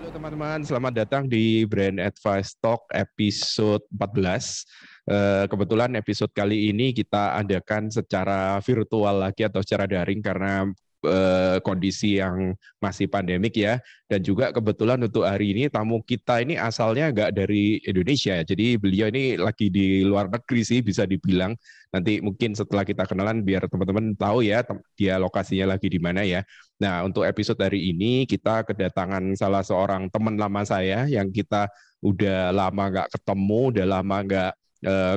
Halo teman-teman, selamat datang di Brand Advice Talk episode 14. Kebetulan episode kali ini kita adakan secara virtual lagi atau secara daring karena kondisi yang masih pandemik ya. Dan juga kebetulan untuk hari ini tamu kita ini asalnya nggak dari Indonesia. Jadi beliau ini lagi di luar negeri sih bisa dibilang. Nanti mungkin setelah kita kenalan biar teman-teman tahu ya dia lokasinya lagi di mana ya. Nah, untuk episode hari ini kita kedatangan salah seorang teman lama saya yang kita udah lama nggak ketemu, udah lama nggak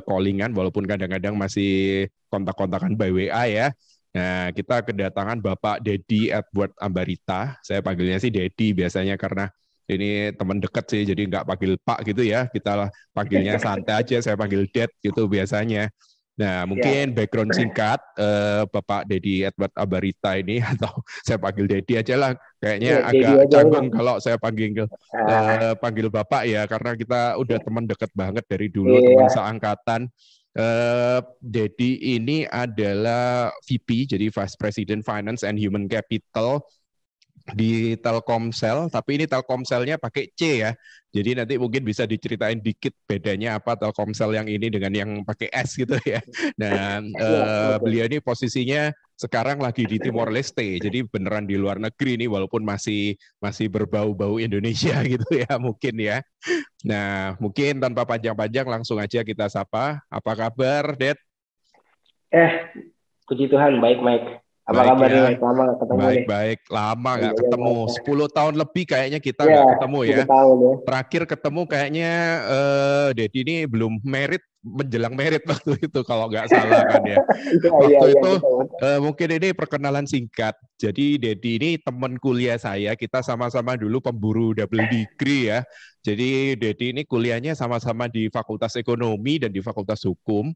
callingan, walaupun kadang-kadang masih kontak-kontakan by WA ya. Nah, kita kedatangan Bapak Dedi Edward Ambarita. Saya panggilnya sih Dedi biasanya karena ini teman dekat sih, jadi nggak panggil Pak gitu ya. Kita panggilnya santai aja, saya panggil Ded gitu biasanya. Nah, Ya, mungkin background singkat Bapak Dedi Edward Ambarita ini atau saya panggil Dedi aja lah. Kayaknya ya, jadi agak aja canggung udah. kalau saya panggil Bapak ya, karena kita udah Ya, teman dekat banget dari dulu, teman iya. seangkatan. Dedi ini adalah VP, jadi Vice President Finance and Human Capital di Telkomsel, tapi ini Telkomselnya pakai C ya. Jadi nanti mungkin bisa diceritain dikit bedanya apa Telkomsel yang ini dengan yang pakai S gitu ya. Nah, Ya, oke. beliau ini posisinya sekarang lagi di Timor Leste, jadi beneran di luar negeri nih, walaupun masih masih berbau-bau Indonesia gitu ya mungkin ya. Nah, mungkin tanpa panjang-panjang langsung aja kita sapa. Apa kabar, Ded? Eh, puji Tuhan, baik, Mike. Apa Baik kabar nih, ya. Mike? Lama nggak ketemu nih. Baik-baik, lama nggak Alhamdulillah ketemu. baik ya. 10 tahun lebih kayaknya kita Ya, nggak ketemu ya. 10 tahun ya. Terakhir ketemu kayaknya Dedi ini belum merit, menjelang merit waktu itu kalau nggak salah kan ya. Iya, iya, Waktu iya, itu betul, betul. mungkin ini perkenalan singkat. Jadi Dedi ini teman kuliah saya, kita sama-sama dulu pemburu double degree ya. Jadi Dedi ini kuliahnya sama-sama di Fakultas Ekonomi dan di Fakultas Hukum.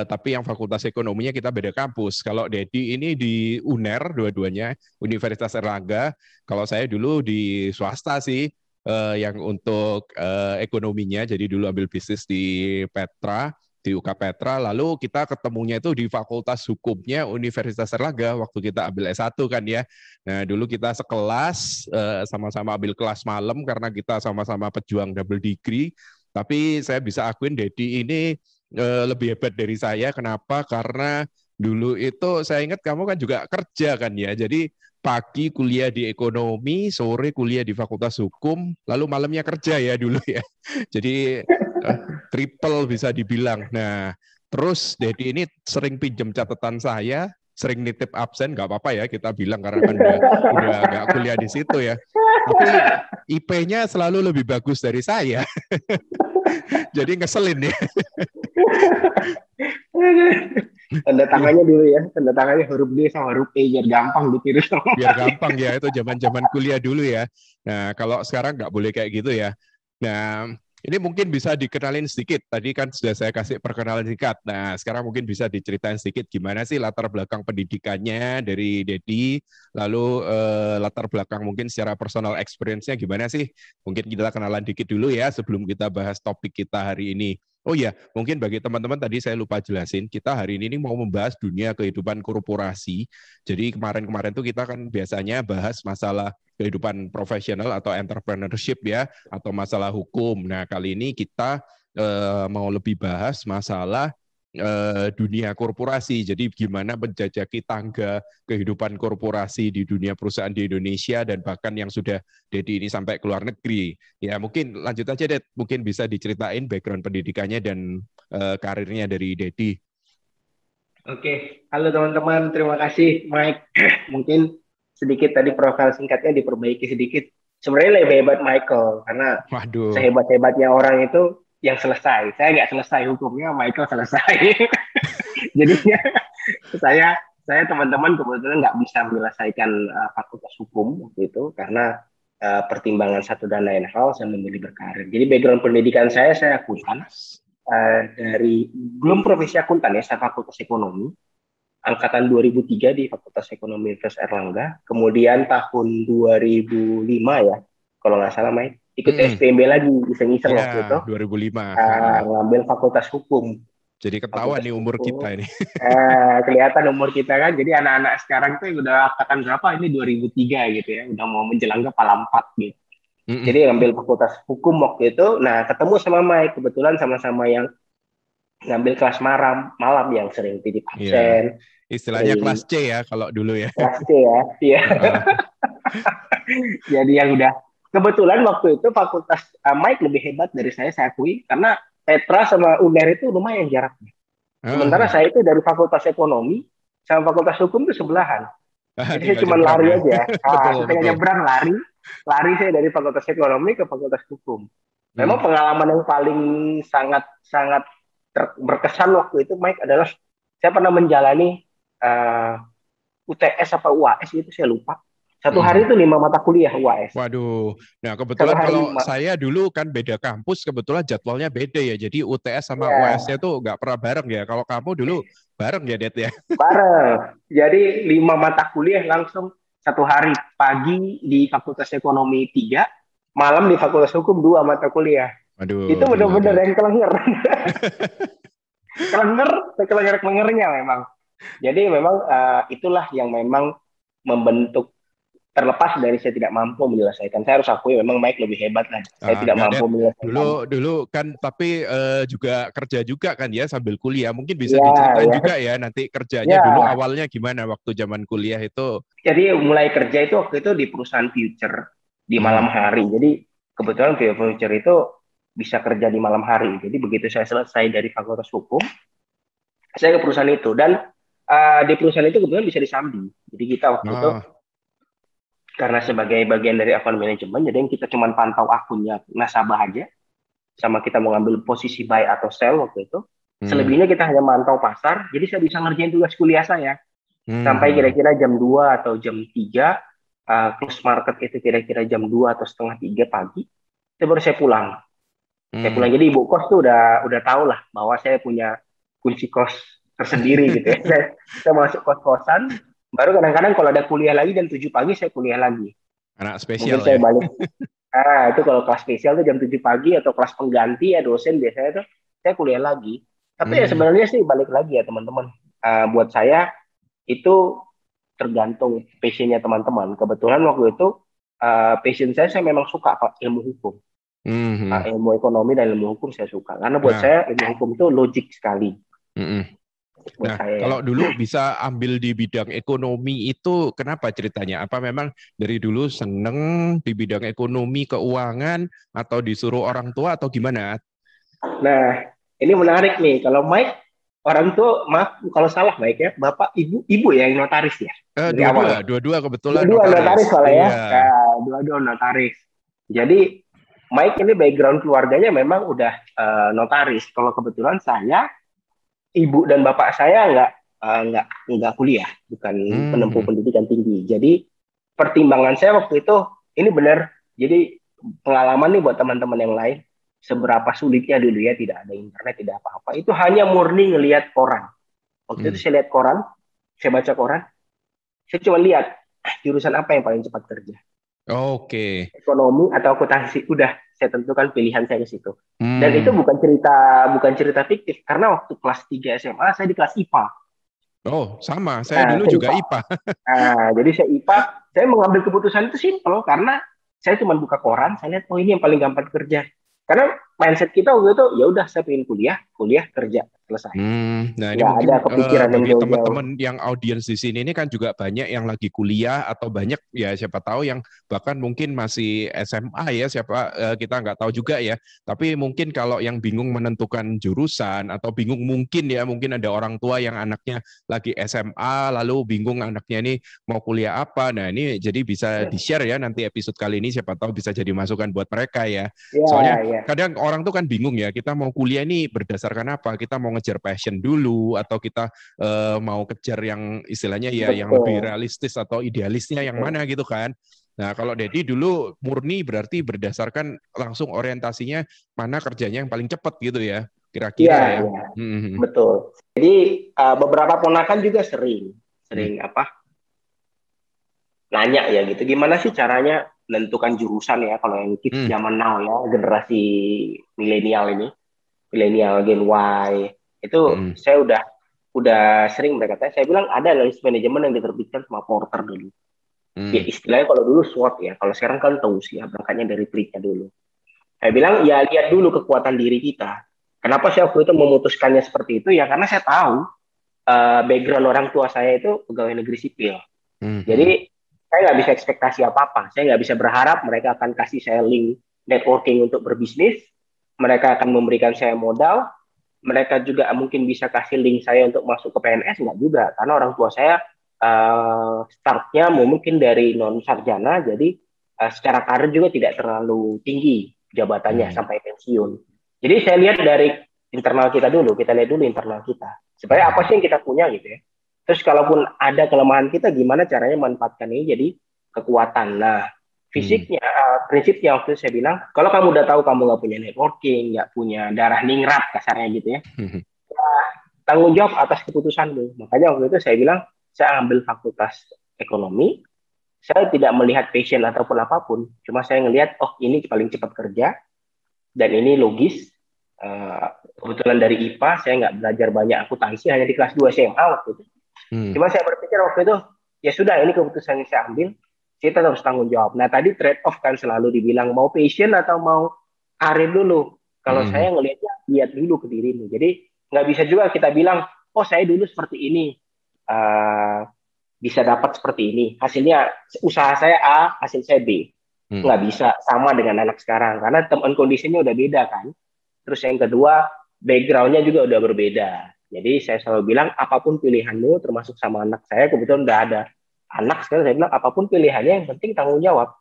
Tapi yang Fakultas Ekonominya kita beda kampus. Kalau Dedi ini di UNER dua-duanya, Universitas Erlangga. Kalau saya dulu di swasta sih, yang untuk ekonominya. Jadi dulu ambil bisnis di Petra, di UK Petra. Lalu kita ketemunya itu di Fakultas Hukumnya Universitas Erlangga waktu kita ambil S1 kan ya. Nah, dulu kita sekelas, sama-sama ambil kelas malam karena kita sama-sama pejuang double degree. Tapi saya bisa akuin Dedi ini lebih hebat dari saya. Kenapa? Karena dulu itu saya ingat kamu kan juga kerja kan ya. Jadi pagi kuliah di ekonomi, sore kuliah di Fakultas Hukum, lalu malamnya kerja ya dulu ya. Jadi triple bisa dibilang. Nah, terus Dedi ini sering pinjam catatan saya, sering nitip absen, nggak apa-apa ya kita bilang karena kan udah nggak kuliah di situ ya. Tapi IP-nya selalu lebih bagus dari saya. Jadi ngeselin ya. Tanda tangannya dulu ya. Tanda tangannya huruf D sama huruf E biar gampang ditiru sama. Biar gampang ya, itu zaman-zaman kuliah dulu ya. Nah, kalau sekarang nggak boleh kayak gitu ya. Nah, ini mungkin bisa dikenalin sedikit. Tadi kan sudah saya kasih perkenalan singkat. Nah, sekarang mungkin bisa diceritain sedikit gimana sih latar belakang pendidikannya dari Dedi, lalu latar belakang mungkin secara personal experience-nya gimana sih? Mungkin kita kenalan dikit dulu ya sebelum kita bahas topik kita hari ini. Oh iya, mungkin bagi teman-teman tadi saya lupa jelasin, kita hari ini mau membahas dunia kehidupan korporasi. Jadi kemarin-kemarin tuh kita kan biasanya bahas masalah kehidupan profesional atau entrepreneurship ya, atau masalah hukum. Nah, kali ini kita mau lebih bahas masalah dunia korporasi. Jadi gimana menjajaki tangga kehidupan korporasi di dunia perusahaan di Indonesia dan bahkan yang sudah Dedi ini sampai ke luar negeri. Ya mungkin lanjut aja Ded, mungkin bisa diceritain background pendidikannya dan karirnya dari Dedi. Oke, halo teman-teman. Terima kasih, Mike. Mungkin sedikit tadi profil singkatnya diperbaiki sedikit. Sebenarnya lebih hebat Michael, karena Waduh, sehebat-hebatnya orang itu yang selesai. Saya nggak selesai hukumnya, Michael selesai. Jadinya saya saya teman-teman kebetulan nggak bisa menyelesaikan fakultas hukum waktu itu karena pertimbangan satu dan lain hal saya memilih berkarir. Jadi background pendidikan saya akuntan dari belum profesi akuntan ya, saya fakultas ekonomi angkatan 2003 di Fakultas Ekonomi Universitas Erlangga. Kemudian tahun 2005 ya, kalau nggak salah Mike, ikut mm-mm. SPMB lagi iseng-iseng Ya waktu itu 2005. ngambil Fakultas Hukum. Jadi ketahuan Fakultas nih umur kita Hukum. ini. Kelihatan umur kita kan. Jadi anak-anak sekarang tuh udah angkatan berapa? Ini 2003 gitu ya. Udah mau menjelang kepala 4 gitu. Mm-mm. Jadi ngambil fakultas hukum waktu itu. Nah, ketemu sama Mike, kebetulan sama-sama yang ngambil kelas malam yang sering titip Iya. absen, Istilahnya sering kelas C ya kalau dulu ya. kelas C ya. Iya. Heeh. Jadi yang udah kebetulan waktu itu fakultas Mike lebih hebat dari saya akui karena Petra sama UNER itu lumayan jaraknya. Sementara Heeh. saya itu dari fakultas ekonomi sama fakultas hukum itu sebelahan. Jadi saya Tinggal cuma nyebrang lari ya. aja. Betul, Saya betul. nyebrang lari saya dari fakultas ekonomi ke fakultas hukum. Memang Hmm. pengalaman yang paling sangat sangat berkesan waktu itu Mike adalah saya pernah menjalani UTS apa UAS itu saya lupa. Satu hari Mm-mm. itu 5 mata kuliah UAS. Waduh, nah Satu kebetulan hari kalau 5. saya dulu kan beda kampus, kebetulan jadwalnya beda ya. Jadi UTS sama UAS-nya Ya, tuh nggak pernah bareng ya. Kalau kamu dulu bareng ya, Det ya? bareng. Jadi 5 mata kuliah langsung satu hari pagi di Fakultas Ekonomi 3, malam di Fakultas Hukum 2 mata kuliah. Itu Waduh, gila, benar-benar gila. yang kelenger. kelenger, kelenger-kelengernya memang. Jadi memang itulah yang memang membentuk terlepas dari saya tidak mampu menyelesaikan. Saya harus akui memang Mike lebih hebat lah. Saya Ah, tidak enggak, Det. mampu menyelesaikan. Dulu kan tapi juga kerja juga kan ya sambil kuliah. Mungkin bisa Ya, diceritain ya, juga ya nanti kerjanya dulu ya. awalnya gimana waktu zaman kuliah itu. Jadi mulai kerja itu waktu itu di perusahaan future di malam Hmm. hari. Jadi kebetulan future itu bisa kerja di malam hari. Jadi begitu saya selesai dari Fakultas Hukum, saya ke perusahaan itu dan di perusahaan itu kebetulan bisa disambi. Jadi kita waktu itu Ah. karena sebagai bagian dari account management, jadi yang kita cuma pantau akunnya nasabah aja, sama kita mau ngambil posisi buy atau sell waktu itu. Hmm. Selebihnya kita hanya mantau pasar, jadi saya bisa ngerjain tugas kuliah saya. Sampai Hmm. kira-kira jam 2 atau jam 3, close market itu kira-kira jam 2 atau setengah 3 pagi, itu baru saya pulang. Saya Hmm. pulang, jadi ibu kos tuh udah tahu lah bahwa saya punya kunci kos tersendiri gitu ya. Saya masuk kos-kosan, baru kadang-kadang kalau ada kuliah lagi jam 7 pagi, saya kuliah lagi. Anak Mungkin spesial saya ya. balik. Itu kalau kelas spesial tuh jam 7 pagi atau kelas pengganti ya dosen biasanya tuh saya kuliah lagi. Tapi ya Hmm. sebenarnya sih balik lagi ya teman-teman. Buat saya itu tergantung passionnya teman-teman. Kebetulan waktu itu passion saya memang suka Pak, ilmu hukum. Hmm. Ilmu ekonomi dan ilmu hukum saya suka. Karena buat Nah. saya ilmu hukum itu logik sekali Hmm. buat Nah, saya ya. kalau dulu bisa ambil di bidang ekonomi itu kenapa ceritanya? Apa memang dari dulu seneng di bidang ekonomi, keuangan, atau disuruh orang tua atau gimana? Nah, ini menarik nih. Kalau Mike, orang tua, maaf kalau salah Mike ya, Bapak, Ibu ya yang notaris ya dari Dua-dua, awal. dua-dua kebetulan Dua-dua notaris. notaris soalnya ya. Iya. Dua-dua notaris. Jadi Mike ini background keluarganya memang udah notaris. Kalau kebetulan saya, ibu dan bapak saya nggak kuliah, bukan penempuh Hmm. pendidikan tinggi. Jadi pertimbangan saya waktu itu ini benar. Jadi pengalaman nih buat teman-teman yang lain. Seberapa sulitnya dulu ya, tidak ada internet, tidak apa-apa. Itu hanya murni ngelihat koran. Waktu itu Hmm. saya lihat koran, saya baca koran, saya cuma lihat jurusan apa yang paling cepat kerja, Oke. ekonomi atau akuntansi, udah saya tentukan pilihan saya ke situ. Dan itu Hmm. bukan cerita fiktif karena waktu kelas 3 SMA saya di kelas IPA. Oh, sama. Saya Nah, dulu saya juga IPA. IPA. Jadi saya IPA, saya mengambil keputusan itu simpel karena saya cuma buka koran, saya lihat oh ini yang paling gampang kerja. Karena mindset kita waktu itu ya udah saya pengen kuliah, kuliah kerja selesai. Nah ini Nggak ada mungkin kepikiran yang bagi jauh-jauh. teman-teman yang audiens di sini ini kan juga banyak yang lagi kuliah atau banyak ya siapa tahu yang bahkan mungkin masih SMA ya siapa kita nggak tahu juga ya. Tapi mungkin kalau yang bingung menentukan jurusan atau bingung mungkin ada orang tua yang anaknya lagi SMA lalu bingung anaknya ini mau kuliah apa. Nah ini jadi bisa di-share ya nanti episode kali ini siapa tahu bisa jadi masukan buat mereka ya. Soalnya Ya, ya. kadang orang tuh kan bingung ya, kita mau kuliah ini berdasarkan apa? Kita mau ngejar passion dulu atau kita mau kejar yang istilahnya ya yang lebih Betul. realistis atau idealisnya yang Betul. mana gitu kan. Nah, kalau Dedi dulu murni berarti berdasarkan langsung orientasinya mana kerjanya yang paling cepat gitu ya, Iya, kira-kira ya. iya. Betul. Jadi beberapa ponakan juga sering Hmm. sering apa nanya ya gitu. Gimana sih caranya menentukan jurusan ya kalau yang kids Hmm. zaman now ya, generasi milenial ini, milenial Gen Y. Itu Hmm. saya udah sering mereka tanya. Saya bilang ada list manajemen yang diterbitkan sama Porter dulu. Istilahnya kalau dulu SWOT ya, kalau sekarang kan tahu sih ya, berangkatnya dari pelitnya dulu. Saya bilang ya lihat dulu kekuatan diri kita. Kenapa saya waktu itu memutuskannya seperti itu? Ya karena saya tahu background orang tua saya itu pegawai negeri sipil. Jadi saya nggak bisa ekspektasi apa-apa. Saya nggak bisa berharap mereka akan kasih saya link networking untuk berbisnis. Mereka akan memberikan saya modal. Mereka juga mungkin bisa kasih link saya untuk masuk ke PNS. Nggak juga. Karena orang tua saya startnya mungkin dari non sarjana. Jadi secara karir juga tidak terlalu tinggi jabatannya sampai pensiun. Jadi saya lihat dari internal kita dulu. Kita lihat dulu internal kita. Supaya apa sih yang kita punya gitu ya. Terus kalaupun ada kelemahan kita, gimana caranya manfaatkan ini jadi kekuatan. Nah, fisiknya, prinsipnya waktu itu saya bilang, kalau kamu udah tahu kamu nggak punya networking, nggak punya darah ningrat kasarnya gitu ya, tanggung jawab atas keputusanmu. Makanya waktu itu saya bilang, saya ambil fakultas ekonomi, saya tidak melihat passion ataupun apapun, cuma saya ngelihat, oh ini paling cepat kerja, dan ini logis. Kebetulan dari IPA, saya nggak belajar banyak akuntansi, hanya di kelas 2 SMA waktu itu. Cuma saya berpikir waktu itu, ya sudah ini keputusan yang saya ambil, kita harus tanggung jawab. Nah tadi trade off kan selalu dibilang, mau passion atau mau karir dulu. Kalau saya ngelihatnya, lihat dulu ke dirimu. Jadi nggak bisa juga kita bilang, oh saya dulu seperti ini, bisa dapat seperti ini. Hasilnya, usaha saya A, hasil saya B. Nggak bisa sama dengan anak sekarang, karena teman kondisinya udah beda kan. Terus yang kedua, background-nya juga udah berbeda. Jadi saya selalu bilang, apapun pilihanmu, termasuk sama anak saya, kebetulan udah ada anak sekarang, saya bilang, apapun pilihannya, yang penting tanggung jawab.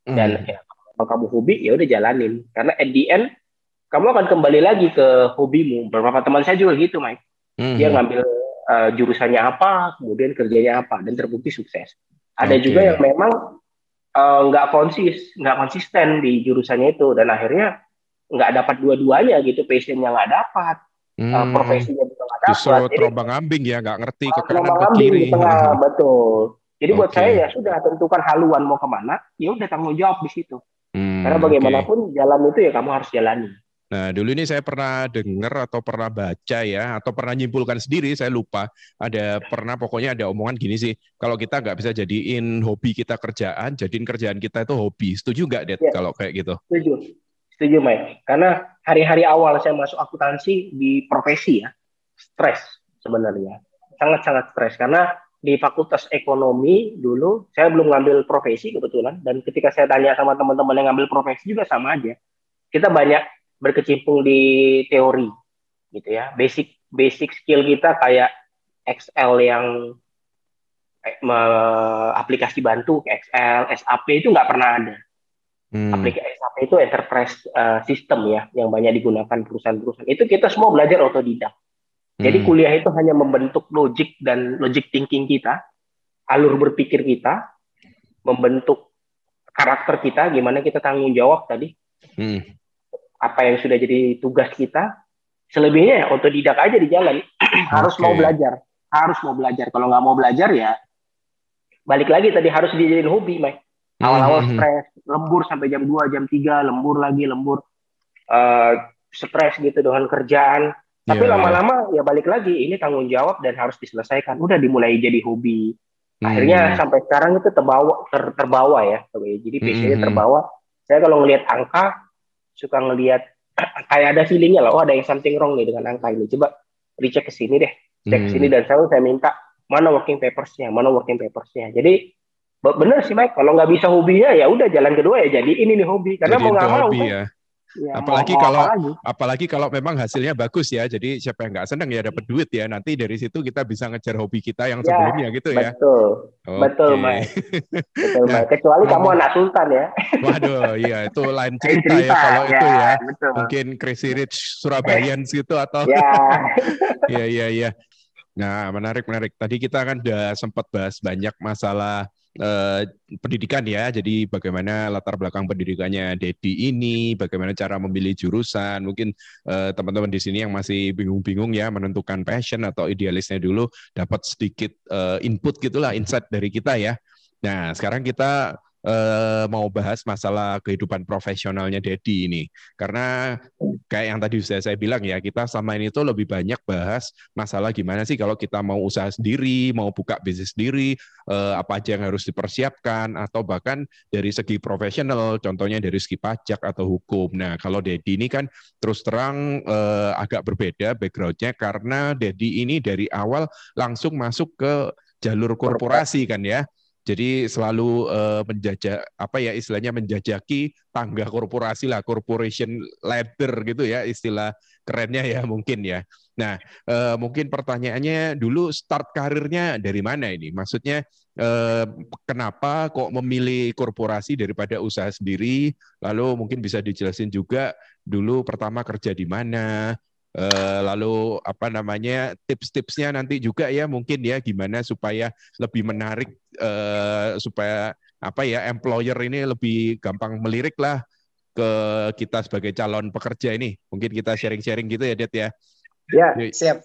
Dan ya, kalau kamu hobi, ya udah jalanin. Karena at the end, kamu akan kembali lagi ke hobimu. Beberapa teman saya juga gitu, Mike. Dia ngambil jurusannya apa, kemudian kerjanya apa, dan terbukti sukses. Ada juga yang memang nggak konsisten di jurusannya itu, dan akhirnya nggak dapat dua-duanya gitu, passionnya nggak dapat. Profesinya juga nggak dapat. Justru terombang-ambing ya, nggak ngerti ke kanan ke terombang-ambing kiri. di tengah, betul. Jadi buat saya ya sudah, tentukan haluan mau kemana, ya udah tanggung jawab di situ. Karena bagaimanapun jalan itu ya kamu harus jalani. Nah, dulu ini saya pernah dengar atau pernah baca ya, atau pernah nyimpulkan sendiri, saya lupa. Pokoknya ada omongan gini sih, kalau kita nggak bisa jadiin hobi kita kerjaan, jadiin kerjaan kita itu hobi. Setuju nggak, Det, kalau kayak gitu? Setuju, Mike. Karena hari-hari awal saya masuk akuntansi di profesi ya, stres sebenarnya. Sangat-sangat stres. Karena di fakultas ekonomi dulu, saya belum ngambil profesi kebetulan. Dan ketika saya tanya sama teman-teman yang ngambil profesi juga sama aja. Kita banyak berkecimpung di teori, gitu ya. Basic skill kita kayak Excel yang aplikasi bantu, Excel, SAP itu nggak pernah ada. Aplikasi SAP itu enterprise system ya, yang banyak digunakan perusahaan-perusahaan. Itu kita semua belajar otodidak. Jadi kuliah itu hanya membentuk logic thinking kita, alur berpikir kita, membentuk karakter kita, gimana kita tanggung jawab tadi, apa yang sudah jadi tugas kita. Selebihnya ya otodidak aja di jalan. Harus mau belajar. Kalau nggak mau belajar ya balik lagi tadi, harus dijadiin hobi, Mike. Awal-awal stres, lembur sampai jam 2, jam 3, lembur stres gitu dengan kerjaan. Tapi lama-lama ya balik lagi, ini tanggung jawab dan harus diselesaikan. Udah dimulai jadi hobi. Akhirnya sampai sekarang itu terbawa ya. Jadi passionnya terbawa. Saya kalau ngelihat angka, suka ngelihat kayak ada feelingnya lah, oh ada yang something wrong nih dengan angka ini. Coba dicek ke sini deh. Cek ke sini, dan selalu saya minta, mana working papersnya. Jadi bener sih, Mike, kalau nggak bisa hobinya ya udah jalan kedua ya jadi ini nih hobi, karena mau nggak mau kan. Ya, apalagi kalau memang hasilnya bagus ya, jadi siapa yang nggak seneng ya dapat duit ya, nanti dari situ kita bisa ngejar hobi kita yang sebelumnya gitu ya. Betul, Mike. Kecuali kamu anak sultan ya. Waduh, iya itu lain cerita ya kalau itu ya. Betul. Mungkin Crazy Rich Surabayans gitu atau. Iya. Nah, menarik. Tadi kita kan udah sempat bahas banyak masalah pendidikan ya, jadi bagaimana latar belakang pendidikannya Dedi ini, bagaimana cara memilih jurusan, mungkin teman-teman di sini yang masih bingung-bingung ya menentukan passion atau idealisnya dulu, dapat sedikit input gitulah, insight dari kita ya. Nah sekarang kita mau bahas masalah kehidupan profesionalnya Dedi ini. Karena kayak yang tadi sudah saya bilang ya, kita selama ini tuh lebih banyak bahas masalah gimana sih kalau kita mau usaha sendiri, mau buka bisnis sendiri, apa aja yang harus dipersiapkan, atau bahkan dari segi profesional, contohnya dari segi pajak atau hukum. Nah, kalau Dedi ini kan terus terang agak berbeda background-nya, karena Dedi ini dari awal langsung masuk ke jalur korporasi kan ya. Jadi selalu menjajak apa ya istilahnya menjajaki tangga korporasi lah, corporation ladder gitu ya istilah kerennya ya mungkin ya. Nah, mungkin pertanyaannya dulu start karirnya dari mana ini? Maksudnya kenapa kok memilih korporasi daripada usaha sendiri? Lalu mungkin bisa dijelasin juga dulu pertama kerja di mana? Lalu apa namanya tips-tipsnya nanti juga ya mungkin ya gimana supaya lebih menarik supaya apa ya employer ini lebih gampang melirik lah ke kita sebagai calon pekerja ini. Mungkin kita sharing-sharing gitu ya, Det ya. Ya, siap.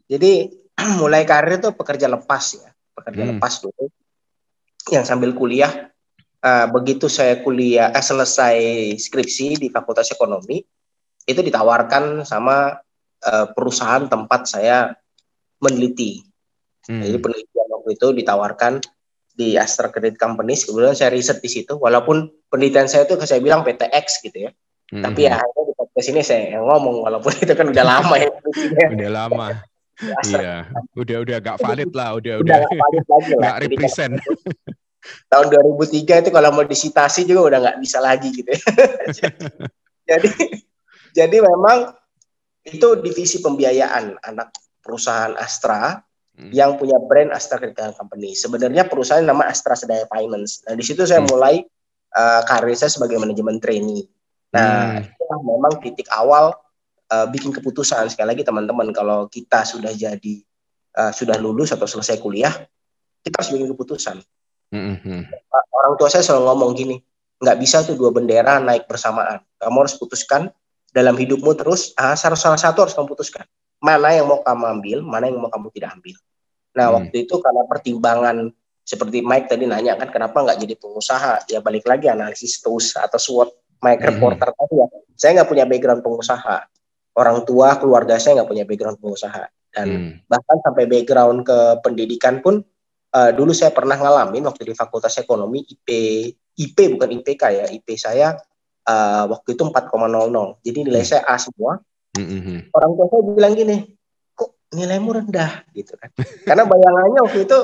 Jadi mulai karir itu pekerja lepas ya, pekerja lepas dulu. Yang sambil kuliah, begitu saya selesai skripsi di Fakultas Ekonomi, itu ditawarkan sama perusahaan tempat saya meneliti. Jadi penelitian waktu itu ditawarkan di Astra Credit Company. Kemudian saya riset di situ. Walaupun penelitian saya itu saya bilang PTX gitu ya. Tapi ya di podcast ini saya ngomong walaupun itu kan udah lama ya. Udah lama. Iya, udah gak valid lah, udah gak valid lagi lah. Gak represent. Tahun 2003 itu kalau mau disitasi juga udah nggak bisa lagi gitu ya. Jadi memang itu divisi pembiayaan anak perusahaan Astra yang punya brand Astra Credit Company. Sebenarnya perusahaan nama Astra Sedaya Finance. Nah di situ saya mulai karir saya sebagai manajemen trainee. Nah itulah memang titik awal bikin keputusan. Sekali lagi teman-teman, kalau kita sudah sudah lulus atau selesai kuliah, kita harus bikin keputusan. Orang tua saya selalu ngomong gini, nggak bisa tuh dua bendera naik bersamaan. Kamu harus putuskan dalam hidupmu terus, salah satu harus kamu putuskan. Mana yang mau kamu ambil, mana yang mau kamu tidak ambil. Nah, waktu itu karena pertimbangan, seperti Mike tadi nanya kan, kenapa nggak jadi pengusaha? Ya balik lagi analisis TOS atau SWOT Mike Reporter tadi ya. Saya nggak punya background pengusaha. Orang tua, keluarga saya nggak punya background pengusaha. Dan bahkan sampai background ke pendidikan pun, dulu saya pernah ngalamin waktu di Fakultas Ekonomi, IP bukan IPK ya, IP saya waktu itu 4,00. Jadi nilai saya A semua. Orang tua saya bilang gini, kok nilaimu rendah gitu kan. Karena bayangannya waktu itu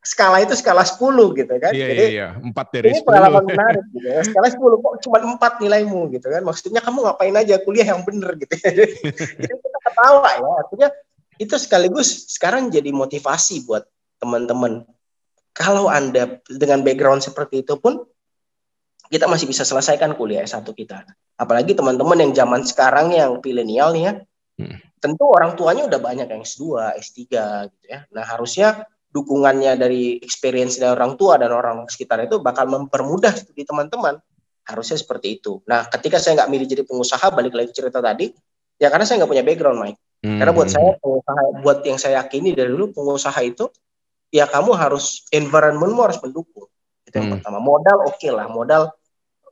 skala 10 gitu kan. Jadi 4 dari 10. Ini pengalaman menarik gitu ya. Skala 10 kok cuma 4 nilaimu gitu kan. Maksudnya kamu ngapain aja kuliah yang bener gitu. Jadi kita ketawa ya. Artinya itu sekaligus sekarang jadi motivasi buat teman-teman. Kalau Anda dengan background seperti itu pun kita masih bisa selesaikan kuliah S1 kita. Apalagi teman-teman yang zaman sekarang yang milenial nih ya. Tentu orang tuanya udah banyak yang S2, S3 gitu ya. Nah, harusnya dukungannya dari experience dari orang tua dan orang sekitar itu bakal mempermudah di teman-teman. Harusnya seperti itu. Nah, ketika saya nggak milih jadi pengusaha, balik lagi cerita tadi, ya karena saya nggak punya background, Mike. Karena buat saya pengusaha, buat yang saya yakini dari dulu pengusaha itu, ya kamu harus environment-mu harus mendukung. Itu yang pertama. Modal oke lah, modal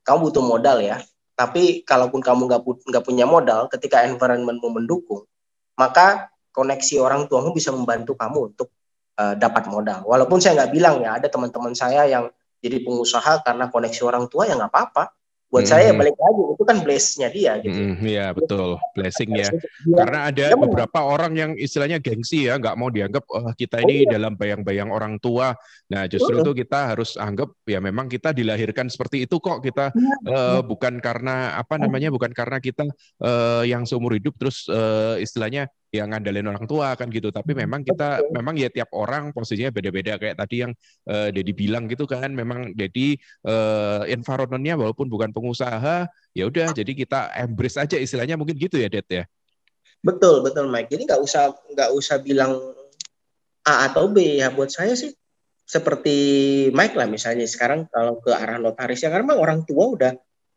kamu butuh modal ya. Tapi kalaupun kamu nggak punya modal, ketika environment-mu mendukung, maka koneksi orang tuamu bisa membantu kamu untuk dapat modal. Walaupun saya nggak bilang ya, ada teman-teman saya yang jadi pengusaha karena koneksi orang tua, ya nggak apa-apa. Buat saya balik lagi, itu kan bless-nya dia gitu. Iya betul, blessing ya. Karena ada beberapa orang yang istilahnya gengsi ya, nggak mau dianggap kita ini dalam bayang-bayang orang tua. Nah justru itu kita harus anggap ya memang kita dilahirkan seperti itu kok. Kita bukan karena apa namanya, bukan karena kita yang seumur hidup terus istilahnya yang ngandalin orang tua kan gitu, tapi memang kita memang ya tiap orang posisinya beda-beda kayak tadi yang Dedi bilang gitu kan, memang Dedi environment-nya walaupun bukan pengusaha ya udah jadi kita embrace aja istilahnya mungkin gitu ya Det ya. Betul Mike, jadi nggak usah bilang A atau B ya. Buat saya sih seperti Mike lah misalnya sekarang kalau ke arah notaris ya, karena memang orang tua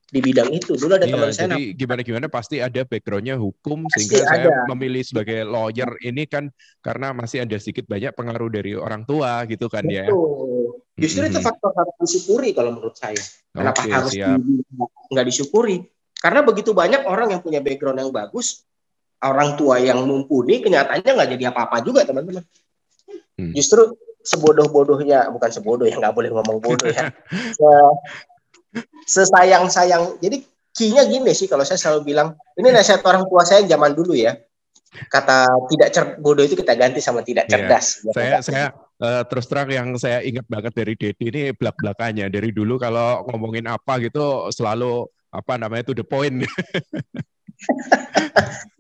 di bidang itu. Dulu ada teman saya. Jadi gimana-gimana pasti ada backgroundnya hukum, pasti sehingga saya ada. memilih sebagai lawyer ini kan karena masih ada sedikit banyak pengaruh dari orang tua gitu kan ya. Betul. Justru itu faktor harus disyukuri kalau menurut saya. Kenapa Oke, harus siap. nggak disyukuri? Karena begitu banyak orang yang punya background yang bagus, orang tua yang mumpuni, kenyataannya nggak jadi apa-apa juga, teman-teman. Justru sebodoh-bodohnya, bukan sebodoh ya, nggak boleh ngomong bodoh ya. Sesayang-sayang. Jadi key-nya gini sih, kalau saya selalu bilang, ini nasihat orang tua saya zaman dulu ya. Kata bodoh itu kita ganti sama tidak cerdas. Saya terus terang yang saya ingat banget dari Dedi ini belak-belakannya. Dari dulu kalau ngomongin apa gitu selalu to the point.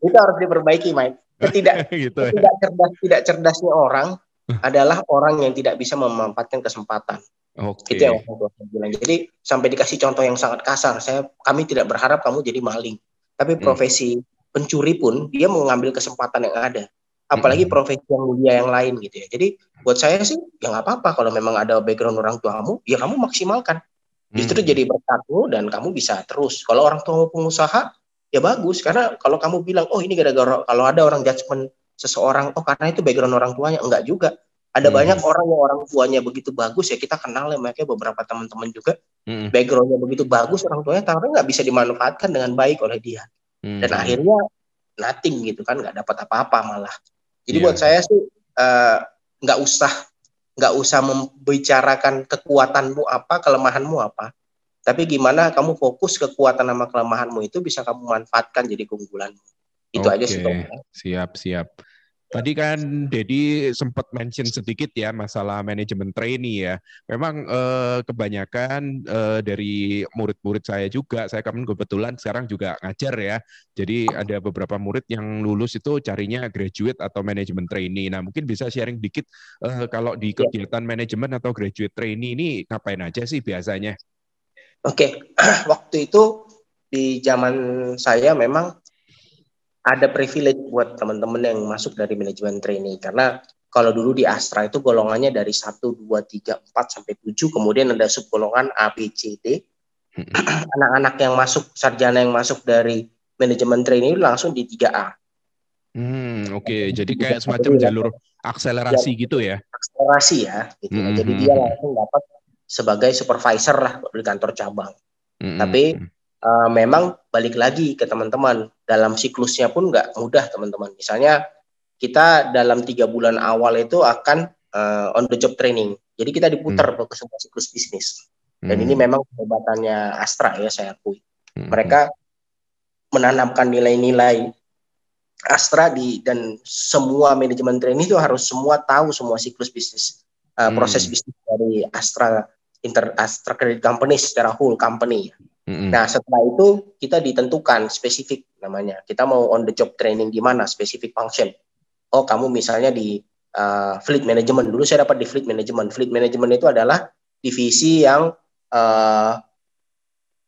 Itu harus diperbaiki, Mike. Tidak cerdasnya orang adalah orang yang tidak bisa memanfaatkan kesempatan. Itu yang saya bilang. Jadi sampai dikasih contoh yang sangat kasar. Kami tidak berharap kamu jadi maling. Tapi profesi pencuri pun dia mengambil kesempatan yang ada. Apalagi profesi yang mulia yang lain gitu ya. Jadi buat saya sih ya nggak apa-apa kalau memang ada background orang tuamu, ya kamu maksimalkan. Justru jadi berkatmu dan kamu bisa terus. Kalau orang tuamu pengusaha, ya bagus. Karena kalau kamu bilang, oh ini gara-gara kalau ada orang judgement seseorang, oh karena itu background orang tuanya, enggak juga. Ada banyak orang yang orang tuanya begitu bagus ya, kita kenal ya mereka beberapa teman-teman juga backgroundnya begitu bagus orang tuanya, tapi nggak bisa dimanfaatkan dengan baik oleh dia. Dan akhirnya nothing gitu kan, nggak dapat apa-apa malah. Jadi buat saya sih nggak usah membicarakan kekuatanmu apa, kelemahanmu apa. Tapi gimana kamu fokus kekuatan sama kelemahanmu itu bisa kamu manfaatkan jadi keunggulanmu. Itu aja sih. Siap. Tadi kan Dedi sempat mention sedikit ya masalah manajemen trainee ya. Memang kebanyakan dari murid-murid saya juga, saya kan kebetulan sekarang juga ngajar ya. Jadi ada beberapa murid yang lulus itu carinya graduate atau manajemen trainee. Nah mungkin bisa sharing dikit kalau di kegiatan manajemen atau graduate trainee ini ngapain aja sih biasanya? Oke, waktu itu di zaman saya memang ada privilege buat teman-teman yang masuk dari manajemen trainee. Karena kalau dulu di Astra itu golongannya dari 1, 2, 3, 4, sampai 7. Kemudian ada subgolongan A, B, C, D. Anak-anak yang masuk, sarjana yang masuk dari manajemen trainee langsung di 3A. Oke. Jadi kayak semacam jalur akselerasi gitu ya? Akselerasi ya. Gitu. Jadi dia langsung dapat sebagai supervisor lah di kantor cabang. Tapi memang balik lagi ke teman-teman, dalam siklusnya pun nggak mudah teman-teman. Misalnya kita dalam 3 bulan awal itu akan on the job training. Jadi kita diputar ke semua siklus bisnis. Dan ini memang kehebatannya Astra ya, saya akui. Mereka menanamkan nilai-nilai Astra dan semua manajemen training itu harus semua tahu semua siklus bisnis, proses bisnis dari Astra Credit Company secara whole company. Nah setelah itu kita ditentukan spesifik namanya. Kita mau on the job training di mana, spesifik function. Oh kamu misalnya di fleet management. Dulu saya dapat di fleet management. Fleet management itu adalah divisi yang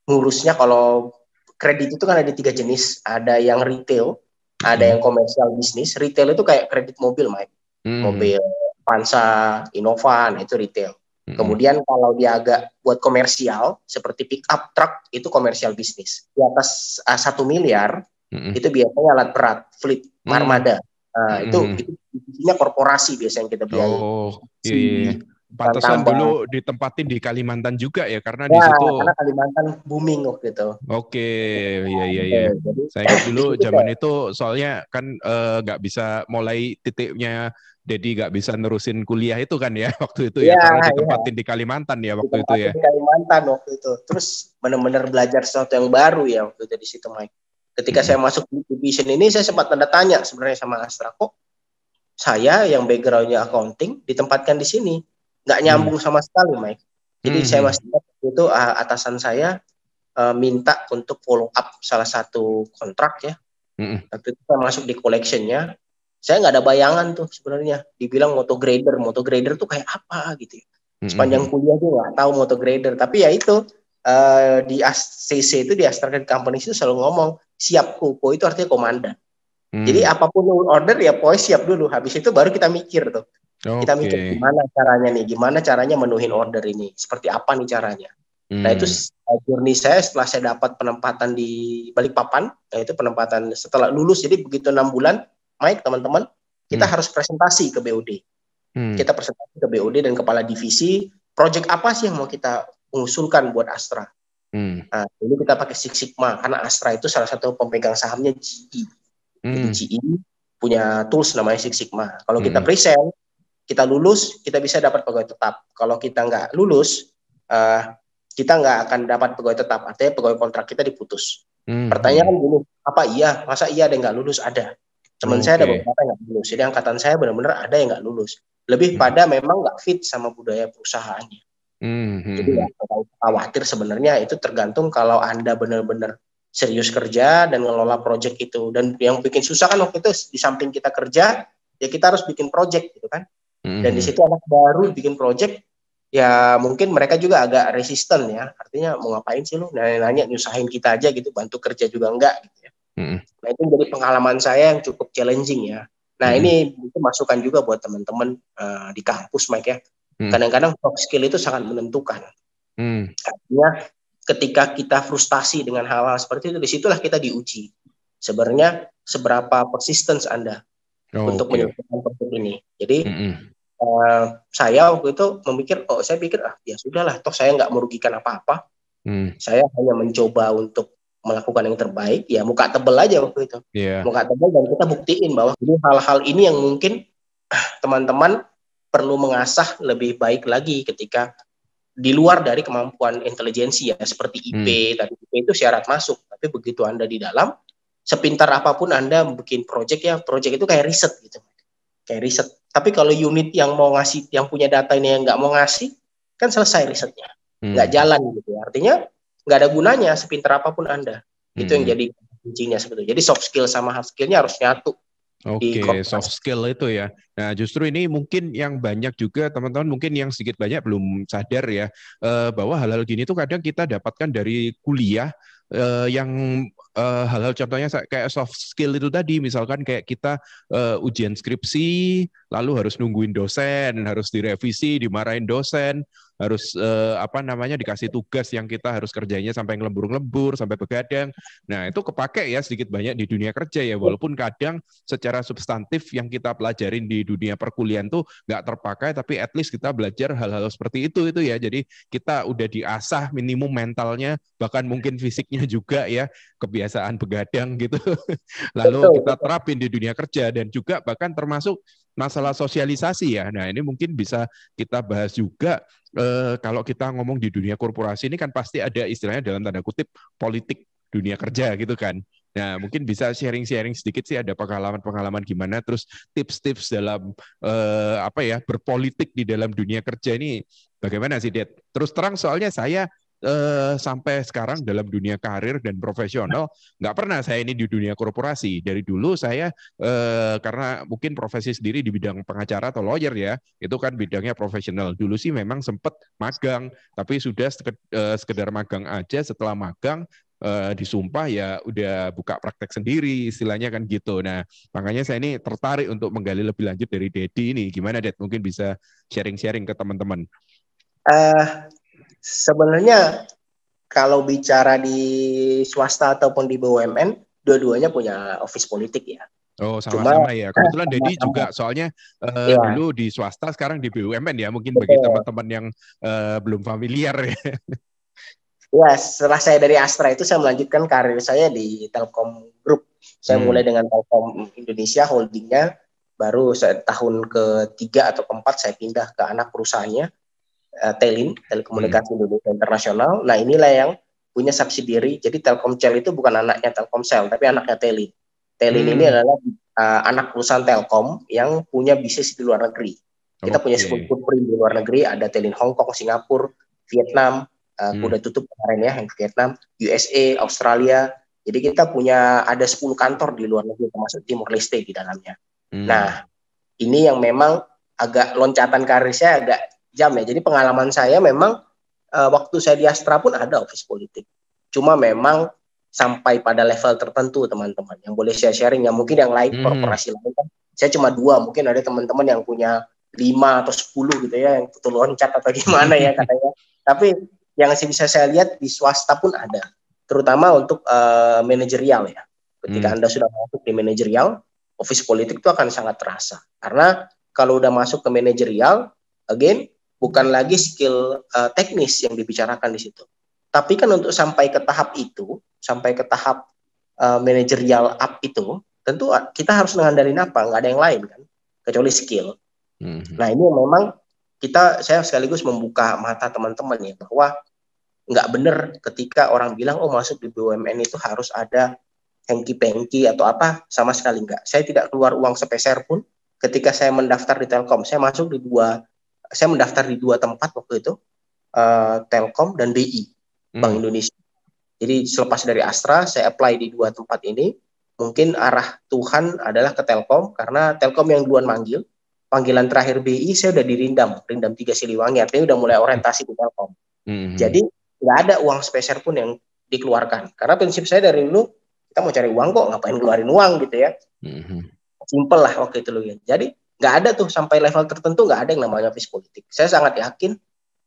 ngurusnya, kalau kredit itu kan ada 3 jenis. Ada yang retail, ada yang komersial bisnis. Retail itu kayak kredit mobil, Mike. Mobil Avanza, Innova, nah itu retail. Kemudian kalau dia agak buat komersial seperti pick up truck, itu komersial bisnis. Di atas 1 miliar itu biasanya alat berat, fleet, armada. Itu divisinya korporasi biasanya yang kita biayai. Iya. Pantesan dulu ditempatin di Kalimantan juga ya, karena di situ. Karena Kalimantan booming waktu itu. Oke, iya. Saya ingat dulu zaman itu soalnya kan nggak bisa mulai titiknya. Dedi nggak bisa nerusin kuliah itu kan ya waktu itu ya, karena ditempatin di Kalimantan ya waktu itu ya. Di Kalimantan waktu itu. Terus benar-benar belajar sesuatu yang baru ya waktu itu di situ, Mike. Ketika saya masuk di division ini, saya sempat tanda tanya sebenarnya sama Astra, kok saya yang backgroundnya accounting ditempatkan di sini, nggak nyambung sama sekali, Mike. Jadi saya masih ingat itu atasan saya minta untuk follow up salah satu kontrak ya. Waktu itu saya masuk di collection-nya. Saya nggak ada bayangan tuh sebenarnya. Dibilang motor grader tuh kayak apa gitu. Sepanjang kuliah tuh nggak tahu motor grader. Tapi ya itu di ACC itu, di Astra Credit Company itu selalu ngomong siap kupo, itu artinya komandan. Jadi apapun order ya pokoknya siap dulu. Habis itu baru kita mikir tuh. Kita mikir gimana caranya menuhin order ini. Seperti apa nih caranya. Nah itu journey saya setelah saya dapat penempatan di Balikpapan, nah itu penempatan setelah lulus, jadi begitu 6 bulan, Mike teman-teman, kita harus presentasi ke BOD. Kita presentasi ke BOD dan kepala divisi, project apa sih yang mau kita usulkan buat Astra. Nah, ini kita pakai Six Sigma, karena Astra itu salah satu pemegang sahamnya GE. Jadi GE punya tools namanya Six Sigma. Kalau kita present, kita lulus, kita bisa dapat pegawai tetap. Kalau kita nggak lulus, kita nggak akan dapat pegawai tetap, artinya pegawai kontrak kita diputus. Pertanyaan gini, apa iya? Masa iya ada yang nggak lulus? Ada. Teman saya ada beberapa yang nggak lulus. Jadi angkatan saya benar-benar ada yang nggak lulus. Lebih pada memang nggak fit sama budaya perusahaannya. Jadi nggak khawatir sebenarnya, itu tergantung kalau Anda benar-benar serius kerja dan ngelola project itu. Dan yang bikin susah kan waktu itu di samping kita kerja, ya kita harus bikin project gitu kan. Dan di situ anak baru bikin project, ya mungkin mereka juga agak resisten ya, artinya mau ngapain sih lu nanya nyusahin kita aja gitu, bantu kerja juga enggak gitu ya. Nah itu menjadi pengalaman saya yang cukup challenging ya. Nah ini itu masukan juga buat teman-teman di kampus Mike ya. Kadang-kadang soft skill itu sangat menentukan. Artinya ketika kita frustasi dengan hal-hal seperti itu, disitulah kita diuji sebenarnya seberapa persistence Anda untuk menyelesaikan project ini. Jadi saya waktu itu saya pikir ya sudahlah, toh saya nggak merugikan apa-apa. Saya hanya mencoba untuk melakukan yang terbaik, ya muka tebel aja waktu itu. Muka tebel, dan kita buktiin bahwa ini hal-hal ini yang mungkin teman-teman perlu mengasah lebih baik lagi ketika di luar dari kemampuan intelijensi ya, seperti IP. Tadi IP itu syarat masuk, tapi begitu Anda di dalam, sepintar apapun Anda bikin project ya, project itu kayak riset gitu. Kayak riset. Tapi kalau unit yang mau ngasih, yang punya data ini yang nggak mau ngasih, kan selesai risetnya. Nggak jalan gitu. Artinya nggak ada gunanya sepintar apapun Anda. Itu yang jadi kuncinya sebetulnya. Jadi soft skill sama hard skillnya harus nyatu. Soft skill itu ya. Nah, justru ini mungkin yang banyak juga teman-teman mungkin yang sedikit banyak belum sadar ya, bahwa hal-hal gini tuh kadang kita dapatkan dari kuliah, yang hal-hal contohnya kayak soft skill itu tadi, misalkan kayak kita ujian skripsi, lalu harus nungguin dosen, harus direvisi, dimarahin dosen, harus dikasih tugas yang kita harus kerjanya sampai ngelembur-ngelembur, sampai begadang. Nah, itu kepake ya sedikit banyak di dunia kerja ya, walaupun kadang secara substantif yang kita pelajarin di dunia perkuliahan tuh nggak terpakai, tapi at least kita belajar hal-hal seperti itu ya. Jadi kita udah diasah minimum mentalnya, bahkan mungkin fisiknya juga ya, kebiasaan begadang gitu. Lalu kita terapin di dunia kerja, dan juga bahkan termasuk masalah sosialisasi ya. Nah, ini mungkin bisa kita bahas juga. Kalau kita ngomong di dunia korporasi ini kan pasti ada istilahnya dalam tanda kutip politik dunia kerja gitu kan. Nah, mungkin bisa sharing-sharing sedikit sih, ada pengalaman-pengalaman gimana, terus tips-tips dalam berpolitik di dalam dunia kerja ini bagaimana sih, Det? Terus terang soalnya saya sampai sekarang dalam dunia karir dan profesional nggak pernah saya ini di dunia korporasi. Dari dulu saya karena mungkin profesi sendiri di bidang pengacara atau lawyer ya, itu kan bidangnya profesional. Dulu sih memang sempat magang, tapi sudah sekedar magang aja. Setelah magang disumpah ya udah buka praktek sendiri istilahnya kan gitu. Nah, makanya saya ini tertarik untuk menggali lebih lanjut dari Dedi ini. Gimana, Det? Mungkin bisa sharing-sharing ke teman-teman. Sebenarnya kalau bicara di swasta ataupun di BUMN, dua-duanya punya office politik ya. Oh, sama-sama ya. Kebetulan Dedi juga soalnya dulu di swasta, sekarang di BUMN ya. Mungkin bagi teman-teman yang belum familiar ya. Ya, setelah saya dari Astra itu saya melanjutkan karir saya di Telkom Group. Saya mulai dengan Telkom Indonesia holdingnya, baru tahun ke-3 atau ke-4 saya pindah ke anak perusahaannya, Telin, Telekomunikasi Indonesia Internasional. Nah, inilah yang punya subsidiary. Jadi Telkomsel itu bukan anaknya Telkomsel, tapi anaknya Telin. Telin ini adalah anak perusahaan Telkom yang punya bisnis di luar negeri. Kita punya footprint di luar negeri, ada Telin Hong Kong, Singapura, Vietnam, udah tutup kemarin ya, yang Vietnam, USA, Australia. Jadi kita punya ada 10 kantor di luar negeri, termasuk Timor Leste di dalamnya. Nah, ini yang memang agak loncatan karir saya agak jam ya. Jadi pengalaman saya memang waktu saya di Astra pun ada office politik. Cuma memang sampai pada level tertentu teman-teman. Yang boleh saya sharing, yang mungkin yang lain korporasi lain kan, saya cuma 2, mungkin ada teman-teman yang punya 5 atau 10 gitu ya, yang betul loncat atau gimana ya katanya. Tapi yang bisa saya lihat di swasta pun ada, terutama untuk manajerial ya. Ketika Anda sudah masuk di manajerial, office politik itu akan sangat terasa. Karena kalau udah masuk ke manajerial, again, bukan lagi skill teknis yang dibicarakan di situ. Tapi kan untuk sampai ke tahap itu, sampai ke tahap manajerial up itu, tentu kita harus mengandalkan apa? Nggak ada yang lain kan, kecuali skill. Nah ini memang saya sekaligus membuka mata teman-teman ya, bahwa nggak benar ketika orang bilang, oh masuk di BUMN itu harus ada hengki-pengki atau apa, sama sekali nggak. Saya tidak keluar uang sepeser pun ketika saya mendaftar di Telkom. Saya mendaftar di dua tempat waktu itu, Telkom dan BI, Bank Indonesia. Jadi selepas dari Astra, saya apply di dua tempat ini. Mungkin arah Tuhan adalah ke Telkom, karena Telkom yang duluan manggil. Panggilan terakhir BI, saya udah rindam 3 Siliwangi, artinya udah mulai orientasi di Telkom. Jadi nggak ada uang speser pun yang dikeluarkan. Karena prinsip saya dari dulu, kita mau cari uang kok, ngapain keluarin uang gitu ya. Simple lah waktu itu loh ya. Jadi nggak ada tuh sampai level tertentu, nggak ada yang namanya office politik. Saya sangat yakin,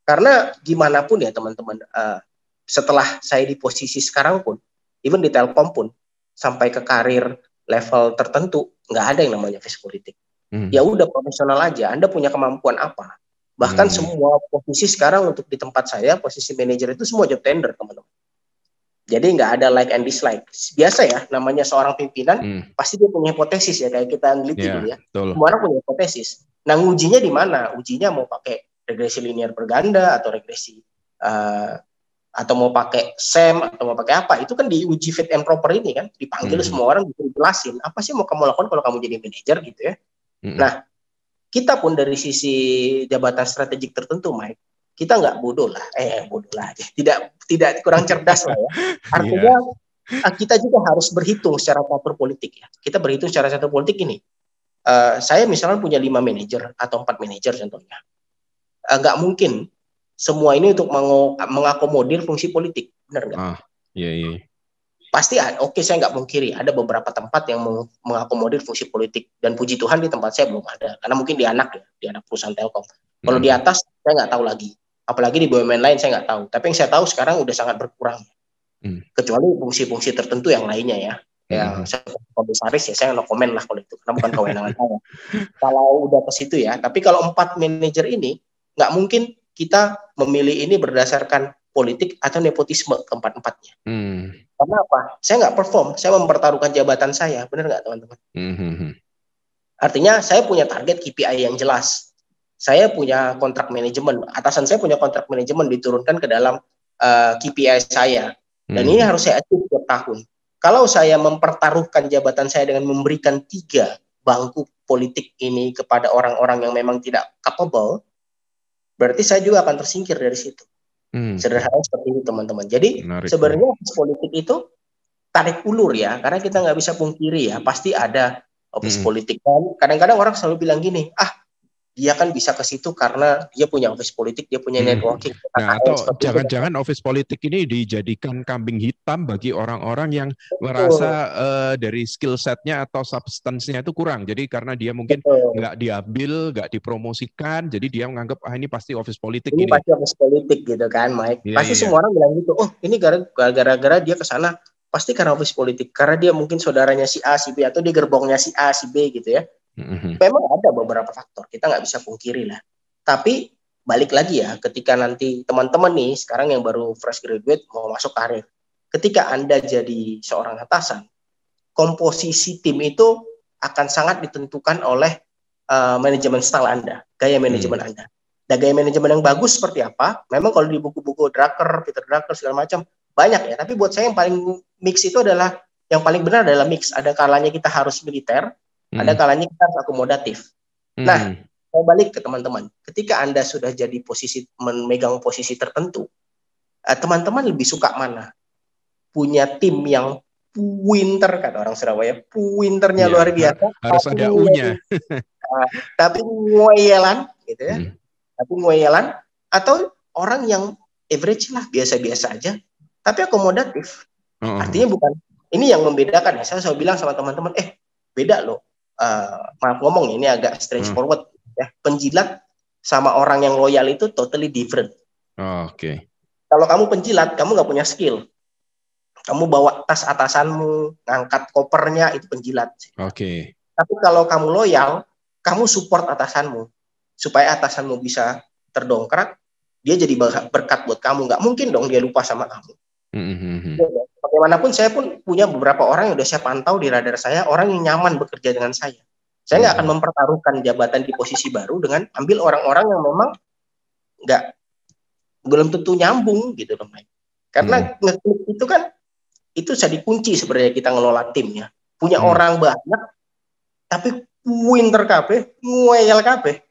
karena gimana pun ya teman-teman, setelah saya di posisi sekarang pun, even di Telkom pun, sampai ke karir level tertentu, nggak ada yang namanya office politik. Ya udah profesional aja, Anda punya kemampuan apa. Bahkan semua posisi sekarang untuk di tempat saya, posisi manajer itu semua job tender, teman-teman. Jadi nggak ada like and dislike. Biasa ya, namanya seorang pimpinan, pasti dia punya hipotesis ya, kayak kita neliti dulu ya. Semua orang punya hipotesis. Nah, ujinya di mana? Ujinya mau pakai regresi linear berganda, atau regresi, atau mau pakai SEM, atau mau pakai apa. Itu kan diuji fit and proper ini kan. Dipanggil semua orang, dijelasin, apa sih mau kamu lakukan kalau kamu jadi manajer gitu ya. Nah, kita pun dari sisi jabatan strategik tertentu, Mike, kita nggak bodoh lah, tidak kurang cerdas lah ya. Artinya kita juga harus berhitung secara catur politik ya. Kita berhitung secara catur politik ini. Saya misalnya punya 5 manajer atau 4 manajer contohnya. Nggak mungkin semua ini untuk mengakomodir fungsi politik, benar nggak? Iya. Pasti oke, saya nggak mungkiri ada beberapa tempat yang mengakomodir fungsi politik, dan puji Tuhan di tempat saya belum ada, karena mungkin di anak perusahaan Telkom. Kalau di atas saya nggak tahu lagi, apalagi di BUMN lain saya nggak tahu. Tapi yang saya tahu sekarang udah sangat berkurang, kecuali fungsi-fungsi tertentu yang lainnya ya. Yang komisaris ya saya no komen lah kalau itu, karena bukan kewenangan saya. Kalau udah ke situ ya. Tapi kalau 4 manajer ini nggak mungkin kita memilih ini berdasarkan politik atau nepotisme keempat-empatnya. Karena apa? Saya nggak perform, saya mempertaruhkan jabatan saya, benar nggak teman-teman? Artinya saya punya target KPI yang jelas. Saya punya kontrak manajemen, atasan saya punya kontrak manajemen diturunkan ke dalam KPI saya. Dan ini harus saya achieve tiap tahun. Kalau saya mempertaruhkan jabatan saya dengan memberikan 3 bangku politik ini kepada orang-orang yang memang tidak capable, berarti saya juga akan tersingkir dari situ. Sederhana seperti itu teman-teman. Jadi sebenarnya office politik itu tarik ulur ya, karena kita nggak bisa pungkiri ya, pasti ada office politik. Dan kadang-kadang orang selalu bilang gini, dia kan bisa ke situ karena dia punya office politik, dia punya networking. Nah, atau jangan-jangan office politik ini dijadikan kambing hitam bagi orang-orang yang merasa dari skill setnya atau substance-nya itu kurang. Jadi karena dia mungkin nggak diambil, nggak dipromosikan, jadi dia menganggap ini pasti office politik ini. Pasti office politik gitu kan, Mike. Pasti semua orang bilang gitu. Oh, ini gara-gara dia ke sana pasti karena office politik. Karena dia mungkin saudaranya si A, si B, atau dia gerbongnya si A, si B gitu ya. Memang ada beberapa faktor, kita nggak bisa pungkiri lah. Tapi balik lagi ya, ketika nanti teman-teman nih sekarang yang baru fresh graduate mau masuk karir, ketika Anda jadi seorang atasan, komposisi tim itu akan sangat ditentukan oleh manajemen style Anda, gaya manajemen Anda. Dan gaya manajemen yang bagus seperti apa? Memang kalau di buku-buku Drucker, Peter Drucker segala macam banyak ya. Tapi buat saya yang paling mix itu adalah, yang paling benar adalah mix. Ada kalanya kita harus militer, ada kalanya kita harus akomodatif. Nah, saya balik ke teman-teman. Ketika Anda sudah jadi memegang posisi tertentu, teman-teman lebih suka mana? Punya tim yang winter, kata orang Surabaya, winternya luar biasa. Harus ada U-nya. Tapi ngoyelan, gitu ya. Tapi ngoyelan, atau orang yang average lah, biasa-biasa aja, tapi akomodatif. Artinya bukan, ini yang membedakan ya. Saya selalu bilang sama teman-teman, beda loh. Maaf ngomong ini agak straightforward ya. Penjilat sama orang yang loyal itu totally different. Oke. Kalau kamu penjilat, kamu nggak punya skill. Kamu bawa tas atasanmu, ngangkat kopernya, itu penjilat. Oke. Tapi kalau kamu loyal, kamu support atasanmu supaya atasanmu bisa terdongkrak, dia jadi berkat buat kamu. Nggak mungkin dong dia lupa sama kamu. Bagaimanapun saya pun punya beberapa orang yang udah saya pantau di radar saya, orang yang nyaman bekerja dengan saya. Saya nggak akan mempertaruhkan jabatan di posisi baru dengan ambil orang-orang yang memang belum tentu nyambung gitu loh, Mike. Karena ngeklik itu kan itu jadi kunci sebenarnya kita ngelola tim ya. Punya orang banyak tapi winter kabeh, nguyel kabeh.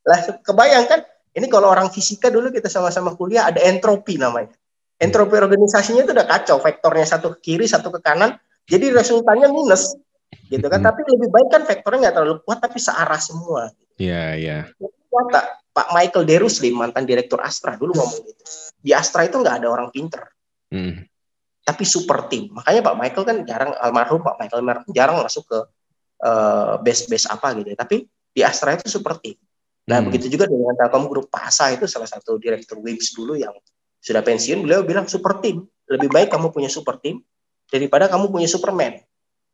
Lah kebayangkan ini kalau orang fisika dulu kita sama-sama kuliah ada entropi namanya. Entropi organisasinya itu udah kacau, vektornya satu ke kiri, satu ke kanan, jadi resultannya minus. Gitu kan, tapi lebih baik kan vektornya nggak terlalu kuat tapi searah semua. Iya. Pak Michael Deruslim, mantan direktur Astra dulu ngomong gitu. Di Astra itu nggak ada orang pinter. Tapi super tim. Makanya Pak Michael kan almarhum Pak Michael jarang masuk ke base apa gitu. Tapi di Astra itu super tim. Nah, begitu juga dengan Telkom Group. Pak Asa itu salah satu direktur WIMS dulu yang sudah pensiun, beliau bilang super tim. Lebih baik kamu punya super tim daripada kamu punya Superman.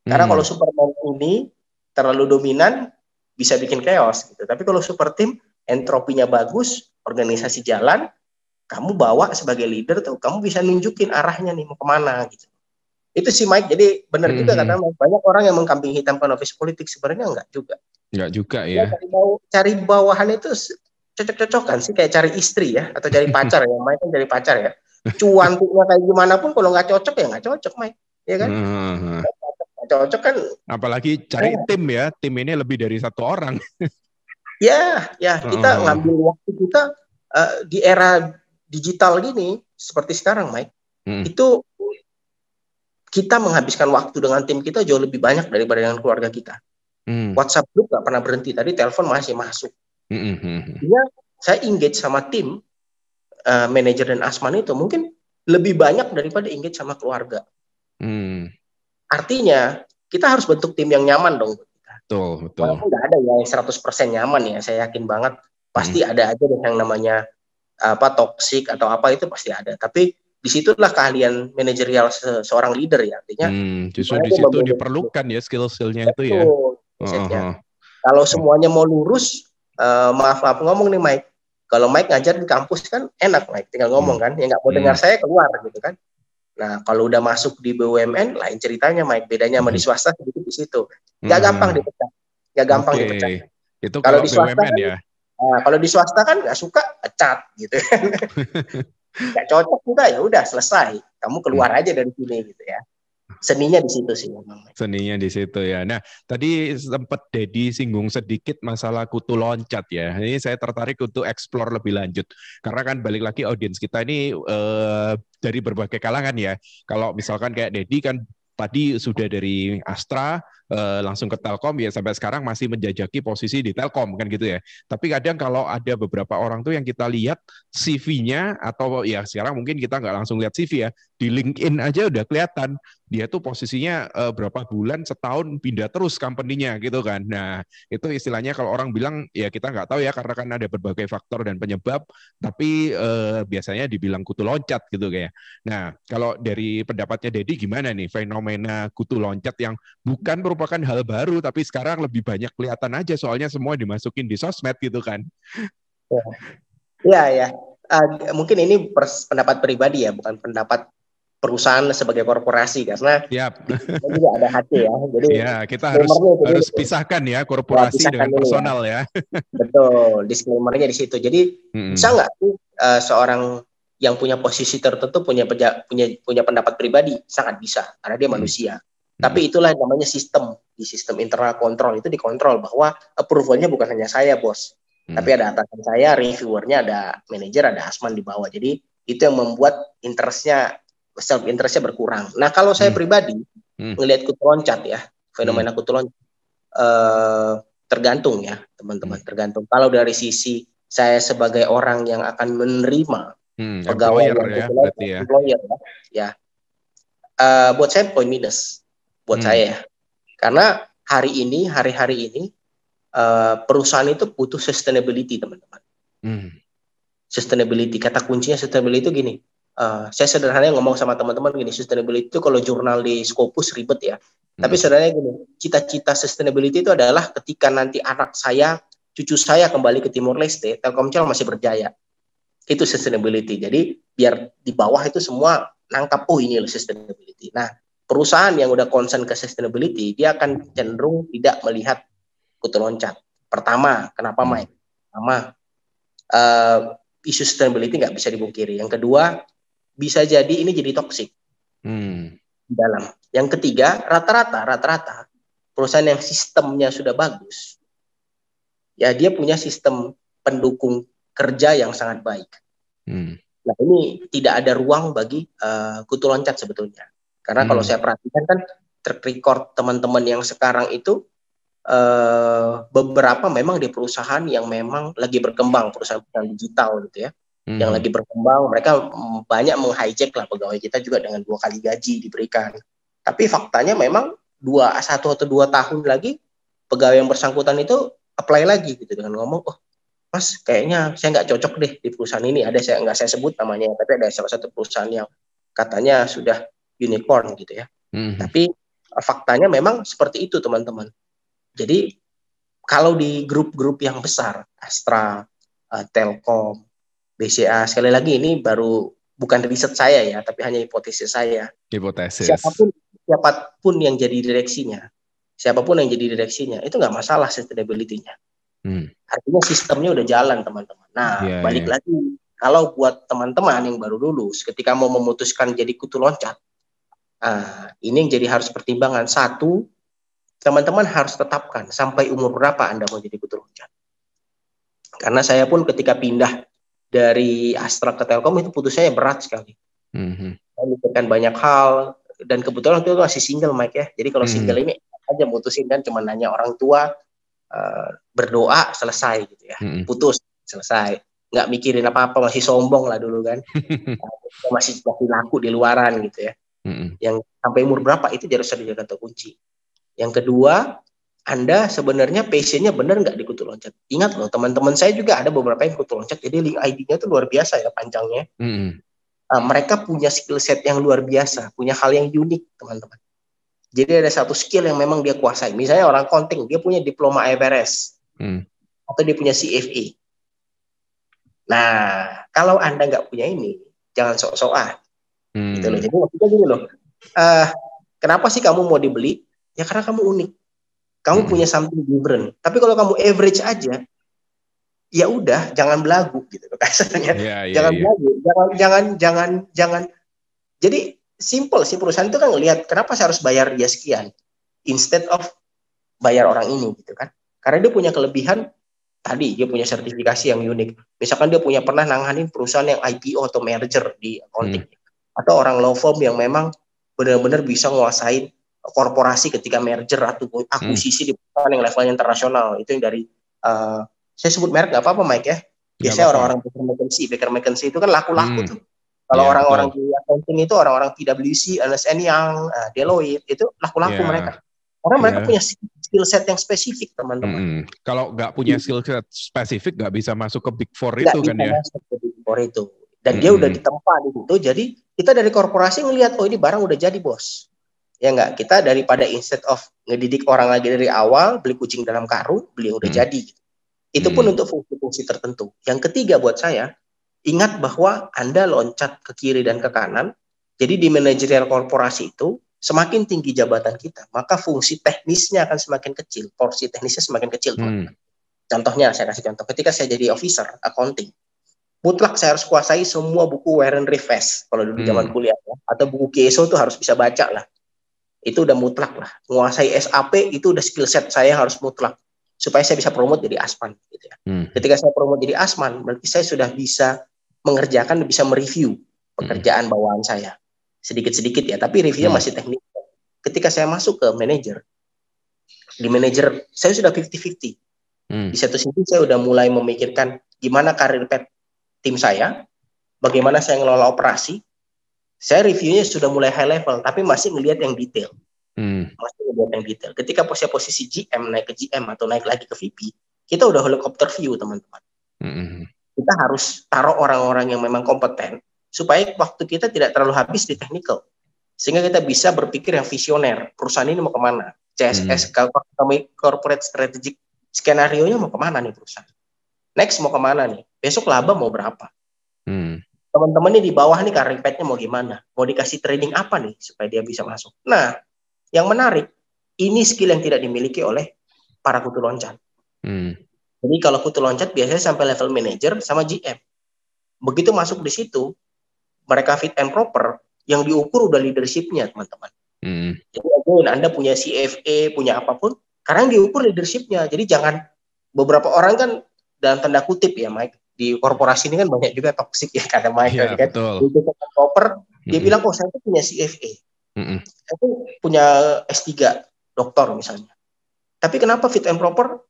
Karena kalau Superman ini terlalu dominan bisa bikin chaos gitu. Tapi kalau super tim entropinya bagus, organisasi jalan, kamu bawa sebagai leader tuh, kamu bisa nunjukin arahnya nih mau kemana gitu. Itu sih Mike. Jadi benar juga kata Mike, banyak orang yang mengkambing hitamkan office politik, sebenarnya enggak juga. Enggak juga ya. Cari bawahan itu cocok-cocokan sih, kayak cari istri ya, atau cari pacar ya. Mike kan cari pacar ya. Cuantiknya kayak gimana pun kalau nggak cocok ya nggak cocok Mike, ya kan? Cocok kan. Apalagi cari tim ya, tim ini lebih dari satu orang. Ya kita ngambil waktu kita di era digital gini seperti sekarang, Mike. Itu kita menghabiskan waktu dengan tim kita jauh lebih banyak daripada dengan keluarga kita. WhatsApp group nggak pernah berhenti, tadi telepon masih masuk. Saya engage sama tim manajer dan Asman itu mungkin lebih banyak daripada engage sama keluarga. Artinya kita harus bentuk tim yang nyaman dong. Betul. Walaupun nggak ada yang 100% nyaman ya, saya yakin banget pasti ada aja yang namanya toksik atau apa, itu pasti ada. Tapi disitulah keahlian manajerial seorang leader ya, artinya. Justru di situ diperlukan ya skill-skillnya itu ya. Kalau semuanya mau lurus, maaf ngomong nih Mike. Kalau Mike ngajar di kampus kan enak Mike, tinggal ngomong kan, ya nggak mau dengar saya keluar gitu kan. Nah, kalau udah masuk di BUMN, lain ceritanya, Mike. Bedanya sama di swasta sedikit di situ. Nggak gampang dipecat. Nggak gampang dipecat. Itu kalau di swasta BUMN kan, ya. Nah, kalau di swasta kan nggak suka, pecat gitu. Nggak cocok juga, ya udah selesai. Kamu keluar aja dari sini gitu ya. Seninya di situ sih. Seninya di situ ya. Nah, tadi sempat Dedi singgung sedikit masalah kutu loncat ya. Ini saya tertarik untuk explore lebih lanjut. Karena kan balik lagi audiens kita ini dari berbagai kalangan ya. Kalau misalkan kayak Dedi kan tadi sudah dari Astra langsung ke Telkom ya, sampai sekarang masih menjajaki posisi di Telkom kan gitu ya. Tapi kadang kalau ada beberapa orang tuh yang kita lihat CV-nya, atau ya sekarang mungkin kita nggak langsung lihat CV ya, di LinkedIn aja udah kelihatan dia tuh posisinya berapa bulan, setahun pindah terus company-nya gitu kan. Nah itu istilahnya kalau orang bilang ya kita nggak tahu ya, karena kan ada berbagai faktor dan penyebab, tapi biasanya dibilang kutu loncat gitu kayak. Nah kalau dari pendapatnya Dedi gimana nih fenomena kutu loncat yang bukan merupakan hal baru tapi sekarang lebih banyak kelihatan aja, soalnya semua dimasukin di sosmed gitu kan. Ya. Mungkin ini pendapat pribadi ya, bukan pendapat perusahaan sebagai korporasi, karena juga ada hati ya. Jadi ya, kita harus pisahkan ya korporasi dengan personal ya. Betul, disclaimer-nya di situ. Jadi bisa nggak seorang yang punya posisi tertentu punya pendapat pribadi? Sangat bisa, karena dia manusia. Tapi itulah namanya sistem. Di sistem internal kontrol itu dikontrol bahwa approval-nya bukan hanya saya, bos. Tapi ada atasan saya, reviewernya, ada manajer, ada Asman di bawah. Jadi itu yang membuat self-interestnya berkurang. Nah, kalau saya pribadi ngelihat kutu loncat ya, fenomena kutu loncat, tergantung ya, teman-teman. Tergantung. Kalau dari sisi saya sebagai orang yang akan menerima pegawai employer ya, buat saya poin minus. Buat saya ya. Karena hari-hari ini perusahaan itu butuh sustainability, teman-teman. sustainability. Kata kuncinya sustainability itu gini. Saya sederhananya ngomong sama teman-teman gini, sustainability itu kalau jurnal di Scopus ribet ya. Tapi sebenarnya gini, cita-cita sustainability itu adalah ketika nanti anak saya, cucu saya kembali ke Timor Leste, Telkomsel masih berjaya. Itu sustainability. Jadi biar di bawah itu semua nangkap, oh ini loh sustainability. Nah, perusahaan yang udah concern ke sustainability, dia akan cenderung tidak melihat kutu loncat. Pertama, kenapa Mike? Pertama, isu sustainability nggak bisa dipungkiri. Yang kedua, bisa jadi ini jadi toksik di dalam. Yang ketiga, rata-rata perusahaan yang sistemnya sudah bagus, ya dia punya sistem pendukung kerja yang sangat baik. Nah ini tidak ada ruang bagi kutu loncat sebetulnya. Karena kalau saya perhatikan kan track record teman-teman yang sekarang itu beberapa memang di perusahaan yang memang lagi berkembang, perusahaan digital gitu ya, yang lagi berkembang, mereka banyak meng-hijack lah pegawai kita juga dengan 2 kali gaji diberikan. Tapi faktanya memang 1 atau 2 tahun lagi pegawai yang bersangkutan itu apply lagi gitu dengan ngomong, oh Mas kayaknya saya nggak cocok deh di perusahaan ini. Ada nggak saya sebut namanya, tapi ada salah satu perusahaan yang katanya sudah unicorn gitu ya. Tapi faktanya memang seperti itu teman-teman. Jadi kalau di grup-grup yang besar, Astra, Telkom, BCA, sekali lagi ini baru bukan riset saya ya, tapi hanya hipotesis saya. Hipotesis. Siapapun yang jadi direksinya, itu nggak masalah sustainability-nya. Artinya sistemnya udah jalan teman-teman. Nah, balik lagi, kalau buat teman-teman yang baru lulus, ketika mau memutuskan jadi kutu loncat, ini yang jadi harus pertimbangan. 1, teman-teman harus tetapkan sampai umur berapa Anda mau jadi kutu loncat. Karena saya pun ketika pindah dari Astra ke Telkom itu putusannya berat sekali. Saya mikirkan banyak hal, dan kebetulan itu masih single Mike ya. Jadi kalau single ini aja mutusin kan, cuma nanya orang tua, berdoa selesai gitu ya, putus selesai, nggak mikirin apa-apa, masih sombong lah dulu kan. masih laku di luaran gitu ya. Yang sampai umur berapa itu harus jadi kata kunci. Yang kedua, Anda sebenarnya passionnya benar nggak di kutu loncat. Ingat loh, teman-teman saya juga ada beberapa yang kutu loncat, jadi link ID-nya tuh luar biasa ya panjangnya. Mereka punya skill set yang luar biasa, punya hal yang unik teman-teman. Jadi ada satu skill yang memang dia kuasai. Misalnya orang accounting, dia punya diploma IFRS, atau dia punya CFA. Nah, kalau Anda nggak punya ini, jangan sok-sokan. Gitu loh. Jadi maksudnya gini loh, kenapa sih kamu mau dibeli? Ya karena kamu unik. Kamu punya something different. Tapi kalau kamu average aja, ya udah, jangan belagu gitu loh kasarnya. Jangan belagu, jangan. Jadi simple sih, perusahaan itu kan ngelihat kenapa saya harus bayar dia sekian instead of bayar orang ini gitu kan. Karena dia punya kelebihan tadi, dia punya sertifikasi yang unik. Misalkan dia pernah nanganin perusahaan yang IPO atau merger di accounting. Atau orang law firm yang memang benar-benar bisa nguasain korporasi ketika merger atau akuisisi di perusahaan yang levelnya internasional. Itu yang dari saya sebut merek nggak apa-apa Mike ya. Biasanya orang-orang Baker McKinsey itu kan laku-laku tuh. Kalau orang-orang di accounting itu orang-orang PwC, Ernst & Young, Deloitte itu laku-laku mereka. Karena mereka punya skill set yang spesifik teman-teman. Kalau nggak punya skill set spesifik nggak bisa masuk ke Big Four itu kan ya. Masuk ke Big Four itu. Dan dia udah ditempa di situ. Jadi kita dari korporasi ngelihat, oh ini barang udah jadi bos. Ya nggak, kita daripada instead of ngedidik orang lagi dari awal, beli kucing dalam karung, beli yang udah jadi. Itu pun untuk fungsi-fungsi tertentu. Yang ketiga buat saya, ingat bahwa Anda loncat ke kiri dan ke kanan, jadi di manajerial korporasi itu, semakin tinggi jabatan kita, maka fungsi teknisnya akan semakin kecil, porsi teknisnya semakin kecil. Contohnya, saya kasih contoh, ketika saya jadi officer accounting, mutlak saya harus kuasai semua buku Warren Rifes, kalau dulu zaman kuliah, ya, atau buku KSO itu harus bisa baca lah. Itu udah mutlak lah. Menguasai SAP itu udah skill set saya harus mutlak, supaya saya bisa promote jadi asman. Gitu ya. Ketika saya promote jadi asman, berarti saya sudah bisa mengerjakan dan bisa mereview pekerjaan bawaan saya. Sedikit-sedikit ya, tapi reviewnya masih teknik. Ketika saya masuk ke manajer, di manajer saya sudah 50-50. Di satu sisi saya udah mulai memikirkan gimana karir path tim saya, bagaimana saya ngelola operasi. Saya reviewnya sudah mulai high level, tapi masih ngelihat yang detail. Ketika posisi GM naik ke GM atau naik lagi ke VP, kita udah helikopter view teman-teman. kita harus taruh orang-orang yang memang kompeten supaya waktu kita tidak terlalu habis di technical, sehingga kita bisa berpikir yang visioner. Perusahaan ini mau kemana? CSS, corporate strategic skenario-nya mau kemana nih perusahaan? Next mau kemana nih? Besok laba mau berapa? Teman-teman ini di bawah nih career path-nya mau gimana? Mau dikasih training apa nih supaya dia bisa masuk? Nah, yang menarik, ini skill yang tidak dimiliki oleh para kutu loncat. Jadi kalau kutu loncat biasanya sampai level manager sama GM. Begitu masuk di situ, mereka fit and proper, yang diukur udah leadership-nya, teman-teman. Jadi Anda punya CFA, punya apapun, karena yang diukur leadership-nya. Jadi jangan, beberapa orang kan dalam tanda kutip ya, Mike, di korporasi ini kan banyak juga toksik ya, kata Michael, kan. Itu proper, dia bilang, saya tuh punya CFA, saya tuh punya S3, doktor misalnya. Tapi kenapa fit and proper?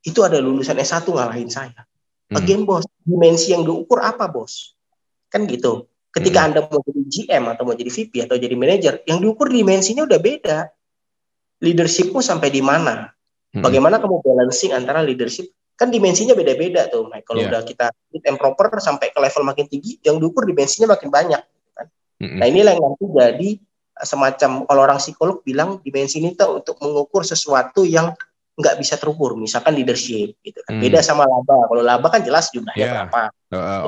Itu ada lulusan S1 ngalahin saya. Again, bos, dimensi yang diukur apa, bos? Kan gitu. Ketika Anda mau jadi GM atau mau jadi VP atau jadi manajer, yang diukur dimensinya udah beda. Leadership-mu sampai di mana? Bagaimana kamu balancing antara leadership? Kan dimensinya beda-beda tuh, Mike. Kalau udah kita fit and proper sampai ke level makin tinggi, yang diukur dimensinya makin banyak. Kan? Nah, inilah yang nanti jadi semacam, kalau orang psikolog bilang dimensi ini tuh untuk mengukur sesuatu yang nggak bisa terukur, misalkan leadership gitu kan. Beda sama laba. Kalau laba kan jelas jumlahnya berapa.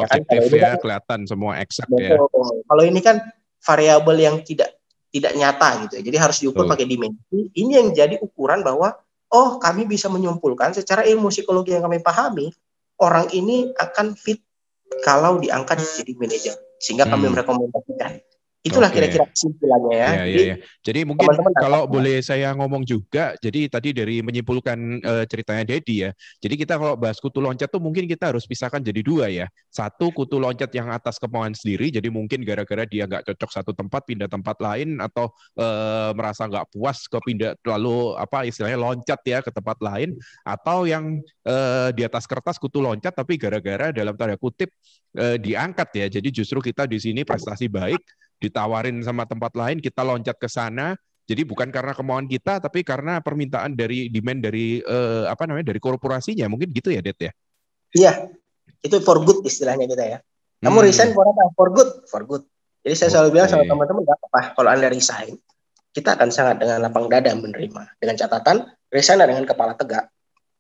Ya kan, kalau ini kan kelihatan semua eksak ya. Kalau ini kan variabel yang tidak nyata gitu. Jadi harus diukur pakai dimensi. Ini yang jadi ukuran bahwa kami bisa menyimpulkan secara ilmu psikologi yang kami pahami, orang ini akan fit kalau diangkat jadi manajer, sehingga kami merekomendasikan. Itulah kira-kira kesimpulannya ya. Jadi mungkin kalau boleh saya ngomong juga, jadi tadi dari menyimpulkan ceritanya Dedi ya. Jadi kita kalau bahas kutu loncat tuh mungkin kita harus pisahkan jadi dua ya. Satu, kutu loncat yang atas kemauan sendiri, jadi mungkin gara-gara dia nggak cocok satu tempat pindah tempat lain, atau merasa nggak puas ke pindah lalu istilahnya loncat ya ke tempat lain, atau yang di atas kertas kutu loncat tapi gara-gara dalam tanda kutip diangkat ya. Jadi justru kita di sini prestasi baik, ditawarin sama tempat lain, kita loncat ke sana. Jadi bukan karena kemauan kita, tapi karena permintaan dari demand dari dari korporasinya, mungkin gitu ya, Det ya? Iya, itu for good istilahnya kita ya. Kamu resign for apa? For good. Jadi saya selalu bilang sama teman-teman, nggak apa-apa kalau Anda resign, kita akan sangat dengan lapang dada menerima. Dengan catatan, resign dengan kepala tegak.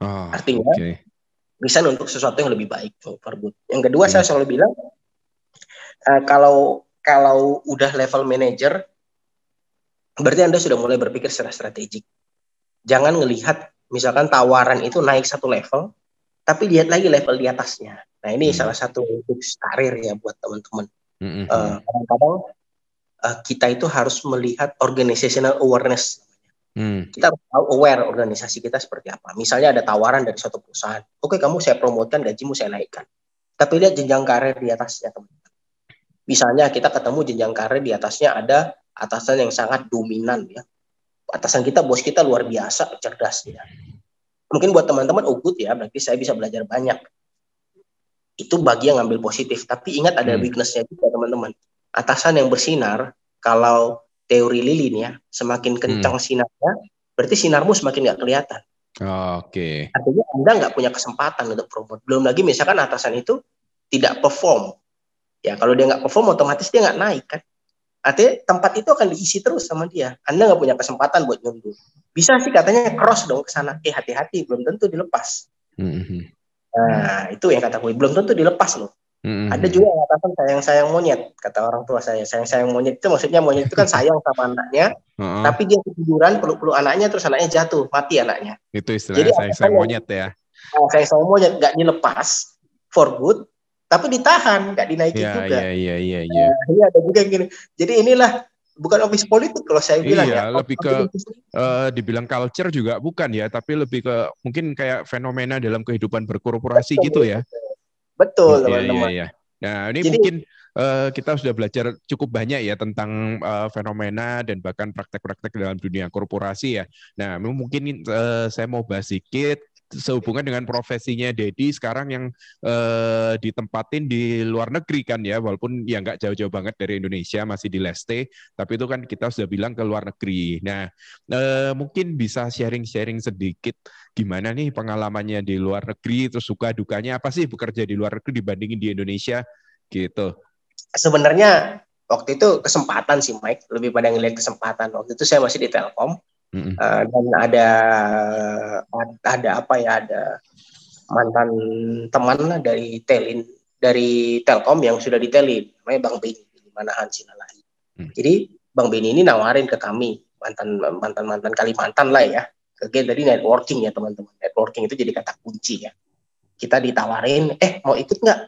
Artinya, resign untuk sesuatu yang lebih baik, for good. Yang kedua, saya selalu bilang, kalau udah level manager, berarti Anda sudah mulai berpikir secara strategik. Jangan ngelihat, misalkan tawaran itu naik satu level, tapi lihat lagi level di atasnya. Nah, ini salah satu tips karir ya buat teman-teman. Kadang-kadang kita itu harus melihat organizational awareness. Kita harus tahu aware organisasi kita seperti apa. Misalnya ada tawaran dari suatu perusahaan. Oke, kamu saya promotekan, gajimu saya naikkan. Tapi lihat jenjang karir di atasnya, teman-teman. Misalnya kita ketemu jenjang karir di atasnya ada atasan yang sangat dominan ya. Atasan kita, bos kita luar biasa cerdas ya. Mungkin buat teman-teman good ya, berarti saya bisa belajar banyak. Itu bagi yang ngambil positif, tapi ingat ada weakness-nya juga teman-teman. Atasan yang bersinar, kalau teori lilin ya, semakin kencang sinarnya, berarti sinarmu semakin nggak kelihatan. Artinya Anda nggak punya kesempatan untuk promote. Belum lagi misalkan atasan itu tidak perform. Ya, kalau dia nggak perform, otomatis dia nggak naik kan. Artinya tempat itu akan diisi terus sama dia. Anda nggak punya kesempatan buat nyundur. Bisa sih katanya cross dong ke sana. Hati-hati, belum tentu dilepas. Nah, itu yang kata gue, belum tentu dilepas loh. Ada juga yang katakan sayang-sayang monyet, kata orang tua saya. Sayang-sayang monyet itu maksudnya monyet itu kan sayang sama anaknya, tapi dia ketiduran peluk-peluk anaknya, terus anaknya jatuh, mati anaknya. Itu istilahnya sayang-sayang monyet ya. Sayang-sayang monyet, nggak dilepas for good, tapi ditahan, nggak dinaikin juga. Iya. Ini ada juga yang gini. Jadi inilah bukan office politik kalau saya bilang ya. Lebih ke dibilang culture juga bukan ya, tapi lebih ke mungkin kayak fenomena dalam kehidupan berkorporasi gitu ya. Betul, teman-teman. Iya. Nah, ini jadi, mungkin kita sudah belajar cukup banyak ya tentang fenomena dan bahkan praktek-praktek dalam dunia korporasi ya. Nah, mungkin saya mau bahas sedikit sehubungan dengan profesinya Dedi sekarang yang ditempatin di luar negeri kan ya, walaupun ya nggak jauh-jauh banget dari Indonesia, masih di Leste, tapi itu kan kita sudah bilang ke luar negeri. Nah, mungkin bisa sharing-sharing sedikit gimana nih pengalamannya di luar negeri, terus suka dukanya apa sih bekerja di luar negeri dibandingin di Indonesia gitu. Sebenarnya waktu itu kesempatan sih Mike, lebih pada ngelihat kesempatan. Waktu itu saya masih di Telkom. Dan ada mantan teman lah dari Telkom yang sudah di Telin, namanya Bang Beni di Manahan Sinalai. Jadi Bang Beni ini nawarin ke kami mantan Kalimantan lah ya. Again dari networking ya teman-teman. Networking itu jadi kata kunci ya. Kita ditawarin, mau ikut nggak?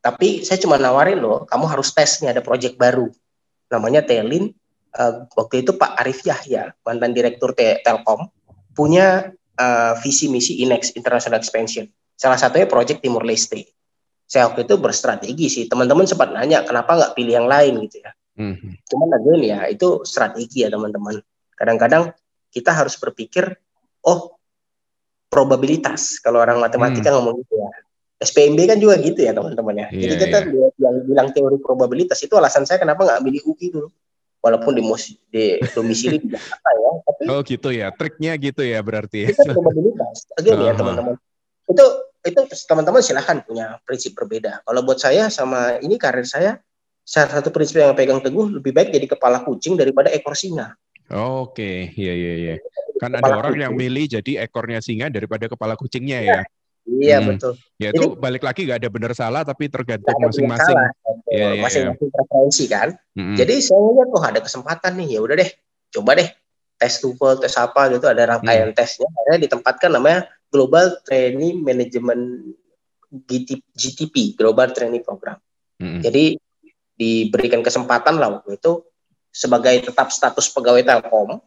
Tapi saya cuma nawarin loh, kamu harus tes nih, ada project baru namanya Telin. Waktu itu Pak Arif Yahya, mantan direktur Telkom, punya visi misi INEX, International Expansion. Salah satunya project Timur Leste. Saya waktu itu berstrategi sih. Teman-teman sempat nanya, kenapa nggak pilih yang lain gitu ya. Cuman again ya, itu strategi ya teman-teman. Kadang-kadang kita harus berpikir, probabilitas. Kalau orang matematika ngomong gitu ya. SPMB kan juga gitu ya teman-teman ya. Jadi kita bilang teori probabilitas, itu alasan saya kenapa nggak milih UI dulu. Walaupun di domisili di Jakarta ya, tapi gitu ya, triknya gitu ya berarti. Itu probabilitas, ya teman-teman. Itu teman-teman silahkan punya prinsip berbeda. Kalau buat saya sama ini karir saya, salah satu prinsip yang pegang teguh, lebih baik jadi kepala kucing daripada ekor singa. Oke, iya. Kan ada orang yang milih jadi ekornya singa daripada kepala kucingnya ya. Iya betul. Ya itu balik lagi nggak ada benar salah, tapi tergantung masing-masing. Masing-masing preferensi kan. Jadi saya lihat ada kesempatan nih, ya udah deh, coba deh tes TOEFL, tes apa gitu, ada rangkaian tesnya. Akhirnya ditempatkan namanya Global Training Management GTP, Global Training Program. Jadi diberikan kesempatan lah waktu itu sebagai tetap status pegawai Telkom,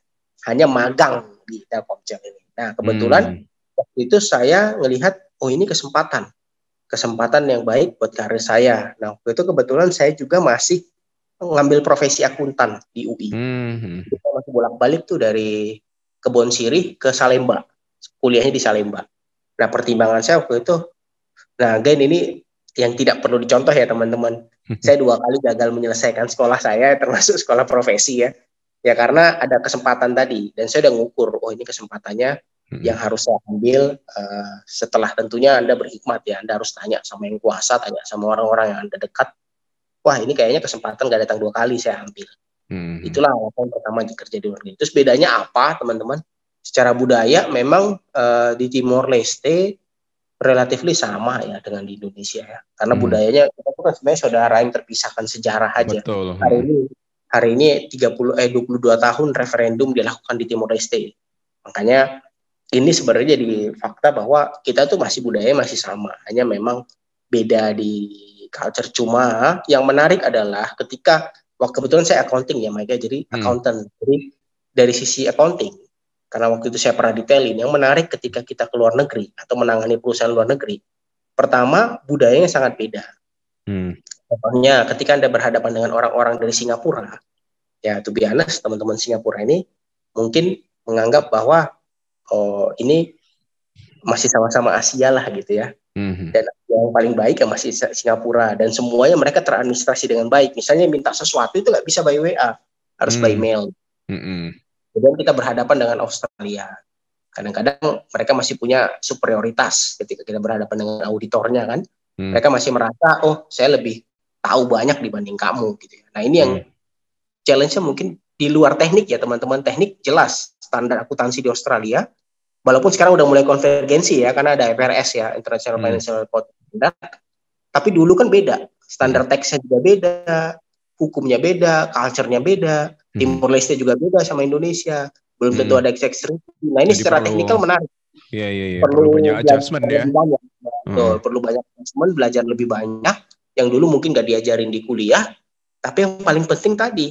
hanya magang di Telkomsel ini. Nah kebetulan waktu itu saya ngelihat ini kesempatan yang baik buat karir saya. Nah, waktu itu kebetulan saya juga masih ngambil profesi akuntan di UI. Kita masih bolak-balik tuh dari Kebon Sirih ke Salemba, kuliahnya di Salemba. Nah, pertimbangan saya waktu itu, again ini yang tidak perlu dicontoh ya teman-teman. Saya 2 kali gagal menyelesaikan sekolah saya, termasuk sekolah profesi ya. Ya karena ada kesempatan tadi, dan saya udah ngukur, ini kesempatannya yang harus saya ambil. Setelah tentunya Anda berhikmat ya, Anda harus tanya sama yang kuasa, tanya sama orang-orang yang Anda dekat. Wah ini kayaknya kesempatan gak datang 2 kali saya ambil. Itulah alasan pertama kerja di luar negeri. Terus bedanya apa teman-teman? Secara budaya memang di Timor Leste relatif sama ya dengan di Indonesia ya. Karena budayanya kita tuh kan sebenarnya saudara yang terpisahkan sejarah aja. Betul. Hari ini 22 tahun referendum dilakukan di Timor Leste. Makanya ini sebenarnya jadi fakta bahwa kita tuh budaya masih sama, hanya memang beda di culture. Cuma yang menarik adalah ketika kebetulan saya accounting ya Mike, jadi accountant. Jadi dari sisi accounting, karena waktu itu saya pernah detailin, yang menarik ketika kita ke luar negeri atau menangani perusahaan luar negeri, pertama budayanya sangat beda. Contohnya ketika Anda berhadapan dengan orang-orang dari Singapura, ya to be honest, teman-teman Singapura ini mungkin menganggap bahwa ini masih sama-sama Asia lah gitu ya. Dan yang paling baik ya masih Singapura, dan semuanya mereka teradministrasi dengan baik. Misalnya minta sesuatu itu nggak bisa by WA, harus by mail. Kemudian kita berhadapan dengan Australia. Kadang-kadang mereka masih punya superioritas ketika kita berhadapan dengan auditornya kan. Mereka masih merasa saya lebih tahu banyak dibanding kamu gitu ya. Nah ini yang challenge-nya mungkin di luar teknik ya teman-teman. Teknik jelas standar akuntansi di Australia, walaupun sekarang udah mulai konvergensi ya karena ada IFRS ya, International Financial Reporting Standard. Tapi dulu kan beda, standar teksnya juga beda, hukumnya beda, culture-nya beda, Timor Leste juga beda sama Indonesia, belum tentu ada executive. Nah ini secara teknikal menarik. Iya. Perlu banyak adjustment ya. Perlu banyak adjustment, belajar lebih banyak yang dulu mungkin nggak diajarin di kuliah. Tapi yang paling penting tadi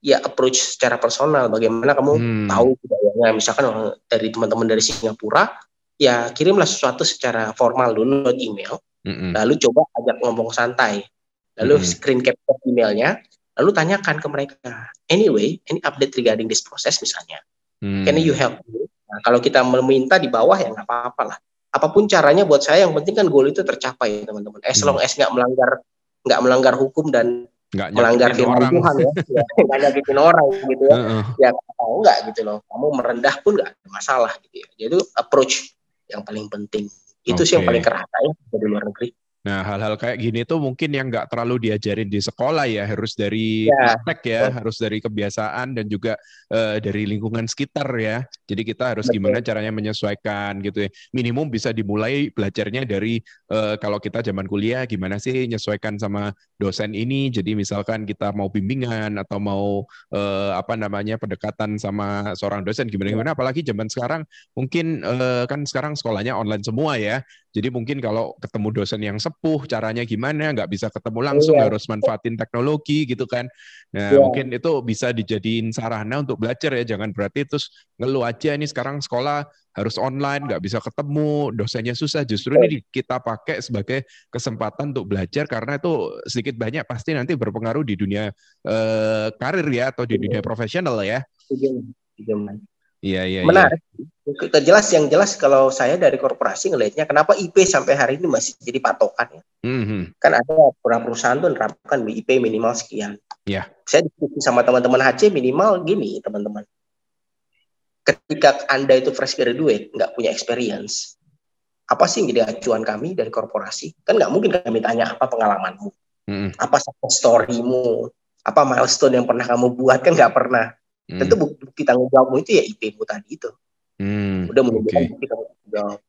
ya approach secara personal, bagaimana kamu tahu budayanya. Misalkan dari teman-teman dari Singapura, ya kirimlah sesuatu secara formal dulu lewat email, lalu coba ajak ngomong santai, lalu screen capture emailnya, lalu tanyakan ke mereka, anyway, any update regarding this process misalnya, can you help me? Nah, kalau kita meminta di bawah ya nggak apa-apa lah. apapun caranya buat saya yang penting kan goal itu tercapai teman-teman. As long as nggak melanggar hukum dan melanggar firman Tuhan ya, nggak nyakitin orang gitu ya. Ya kalau nggak gitu loh, kamu merendah pun nggak ada masalah gitu ya. Jadi approach yang paling penting. Itu sih yang paling kerasa ya di luar negeri. Nah, hal-hal kayak gini tuh mungkin yang nggak terlalu diajarin di sekolah ya, harus dari praktek ya, harus dari kebiasaan dan juga dari lingkungan sekitar ya. Jadi kita harus gimana caranya menyesuaikan gitu ya. Minimum bisa dimulai belajarnya dari kalau kita zaman kuliah gimana sih menyesuaikan sama dosen ini. Jadi misalkan kita mau bimbingan atau mau pendekatan sama seorang dosen gimana-gimana. Apalagi zaman sekarang mungkin kan sekarang sekolahnya online semua ya. Jadi mungkin kalau ketemu dosen yang sepuh, caranya gimana, nggak bisa ketemu langsung, harus manfaatin teknologi gitu kan. Nah, mungkin itu bisa dijadiin sarana untuk belajar ya, jangan berarti terus ngeluh aja nih sekarang sekolah harus online, nggak bisa ketemu, dosennya susah. Justru ini kita pakai sebagai kesempatan untuk belajar, karena itu sedikit banyak pasti nanti berpengaruh di dunia karir ya, atau di dunia profesional ya. Iya. Menarik. Yang jelas kalau saya dari korporasi ngelihatnya kenapa IP sampai hari ini masih jadi patokan ya. Kan ada beberapa perusahaan tuh menerapkan IP minimal sekian. Saya diskusi sama teman-teman HC minimal gini teman-teman. Ketika Anda itu fresh graduate, nggak punya experience, apa sih yang jadi acuan kami dari korporasi? Kan nggak mungkin kami tanya apa pengalamanmu, apa success story-mu, apa milestone yang pernah kamu buat, kan nggak pernah. Tentu bukti tanggung jawabmu itu ya IP-mu tadi itu. Udah menunjukkan bukti tanggung jawab.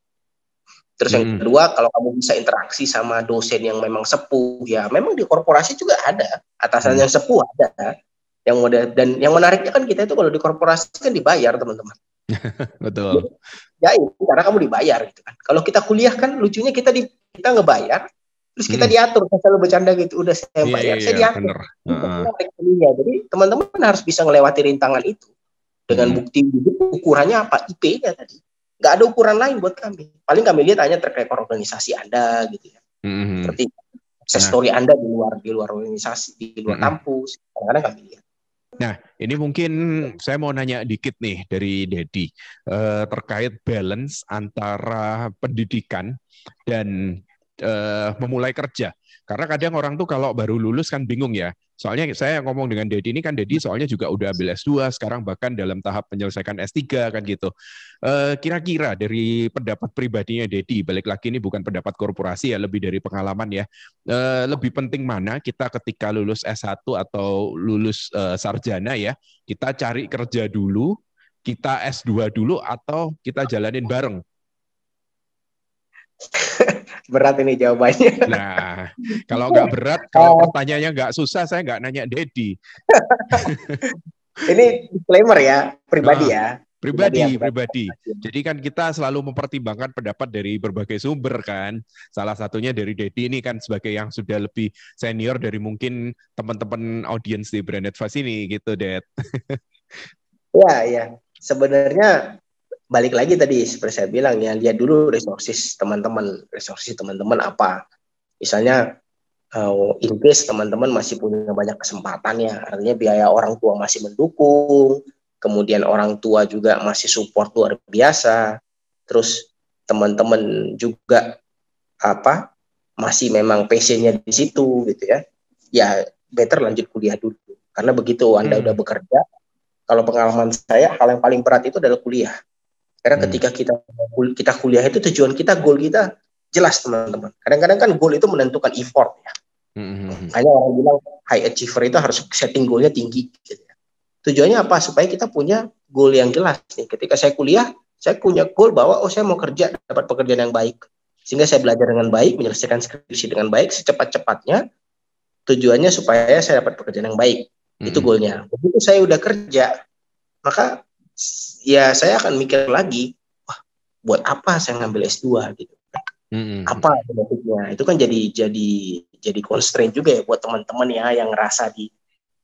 Terus yang kedua, kalau kamu bisa interaksi sama dosen yang memang sepuh, ya memang di korporasi juga ada atasan yang sepuh ada. Dan yang menariknya kan kita itu kalau di korporasi kan dibayar teman-teman. Betul. Ya itu karena kamu dibayar gitu kan. Kalau kita kuliah kan lucunya kita ngebayar, terus kita diatur, saya selalu bercanda gitu, udah saya bayar, saya diatur. Jadi teman-teman harus bisa melewati rintangan itu dengan bukti ukurannya apa, IP-nya tadi. Nggak ada ukuran lain buat kami. Paling kami lihat hanya terkait organisasi Anda gitu ya. Seperti success story Anda di luar organisasi, di luar kampus, kadang-kadang kami lihat. Nah, ini mungkin saya mau nanya dikit nih dari Dedi terkait balance antara pendidikan dan memulai kerja. Karena kadang orang tuh kalau baru lulus kan bingung ya. Soalnya saya ngomong dengan Dedi ini kan Dedi soalnya juga udah ambil S2, sekarang bahkan dalam tahap menyelesaikan S3 kan gitu. Kira-kira dari pendapat pribadinya Dedi, balik lagi ini bukan pendapat korporasi ya, lebih dari pengalaman ya. Lebih penting mana kita ketika lulus S1 atau lulus sarjana ya, kita cari kerja dulu, kita S2 dulu, atau kita jalanin bareng? Berat ini jawabannya. Nah, kalau nggak berat, kalau pertanyaannya nggak susah, saya nggak nanya Dedi. Ini disclaimer ya, pribadi ya. Pribadi. Jadi kan kita selalu mempertimbangkan pendapat dari berbagai sumber kan. Salah satunya dari Dedi ini kan sebagai yang sudah lebih senior dari mungkin teman-teman audiens di Brand Advice ini gitu, Det. Ya. Sebenarnya balik lagi tadi seperti saya bilang ya, lihat dulu resources teman-teman apa. Misalnya in case teman-teman masih punya banyak kesempatan ya, artinya biaya orang tua masih mendukung, kemudian orang tua juga masih support luar biasa, terus teman-teman juga masih memang passionnya di situ gitu ya. Ya better lanjut kuliah dulu, karena begitu Anda udah bekerja, kalau pengalaman saya hal yang paling berat itu adalah kuliah. Karena ketika kita kuliah itu tujuan kita, goal kita jelas teman-teman. Kadang-kadang kan goal itu menentukan effort ya. Hanya orang bilang high achiever itu harus setting goalnya tinggi. Gitu ya. Tujuannya apa? Supaya kita punya goal yang jelas. Nih, ketika saya kuliah, saya punya goal bahwa saya mau kerja, dapat pekerjaan yang baik. Sehingga saya belajar dengan baik, menyelesaikan skripsi dengan baik, secepat-cepatnya. Tujuannya supaya saya dapat pekerjaan yang baik. Itu goalnya. Begitu saya udah kerja, maka ya saya akan mikir lagi, wah buat apa saya ngambil S2 gitu. Apa benefitnya? Itu kan jadi constraint juga ya buat teman-teman ya yang ngerasa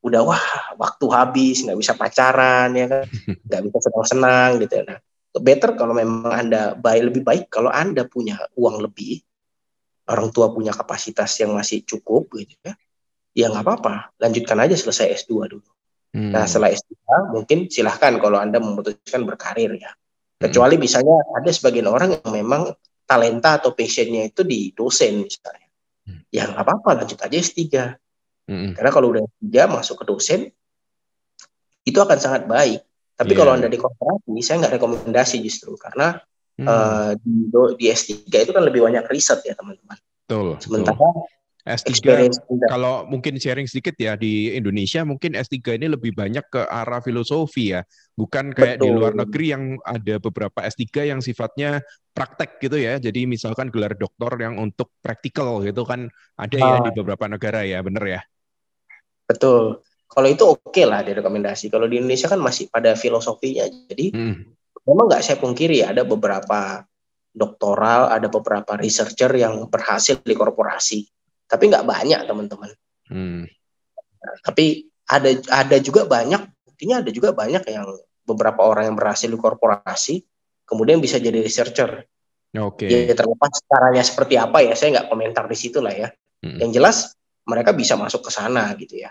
udah waktu habis, nggak bisa pacaran ya kan, nggak bisa senang-senang gitu. Nah, better kalau memang Anda lebih baik kalau Anda punya uang lebih, orang tua punya kapasitas yang masih cukup gitu ya. Ya nggak apa-apa, lanjutkan aja selesai S2 dulu. Nah setelah S3 mungkin silahkan kalau Anda memutuskan berkarir ya. Kecuali misalnya ada sebagian orang yang memang talenta atau passionnya itu di dosen misalnya. Ya nggak apa-apa, lanjut aja S3. Karena kalau udah S3 masuk ke dosen, itu akan sangat baik. Tapi kalau Anda di korporasi, saya nggak rekomendasi justru. Karena di S3 itu kan lebih banyak riset ya teman-teman. Sementara S3, kalau mungkin sharing sedikit ya, di Indonesia mungkin S3 ini lebih banyak ke arah filosofi ya, bukan kayak di luar negeri yang ada beberapa S3 yang sifatnya praktek gitu ya, jadi misalkan gelar doktor yang untuk praktikal gitu kan ada ya di beberapa negara ya, bener ya? Betul, kalau itu oke lah direkomendasi. Kalau di Indonesia kan masih pada filosofinya, jadi memang nggak saya pungkiri ada beberapa doktoral, ada beberapa researcher yang berhasil di korporasi. Tapi nggak banyak teman-teman. Tapi ada juga banyak, buktinya ada juga banyak yang beberapa orang yang berhasil di korporasi, kemudian bisa jadi researcher. Ya terlepas caranya seperti apa ya, saya nggak komentar di situ lah ya. Yang jelas mereka bisa masuk ke sana gitu ya.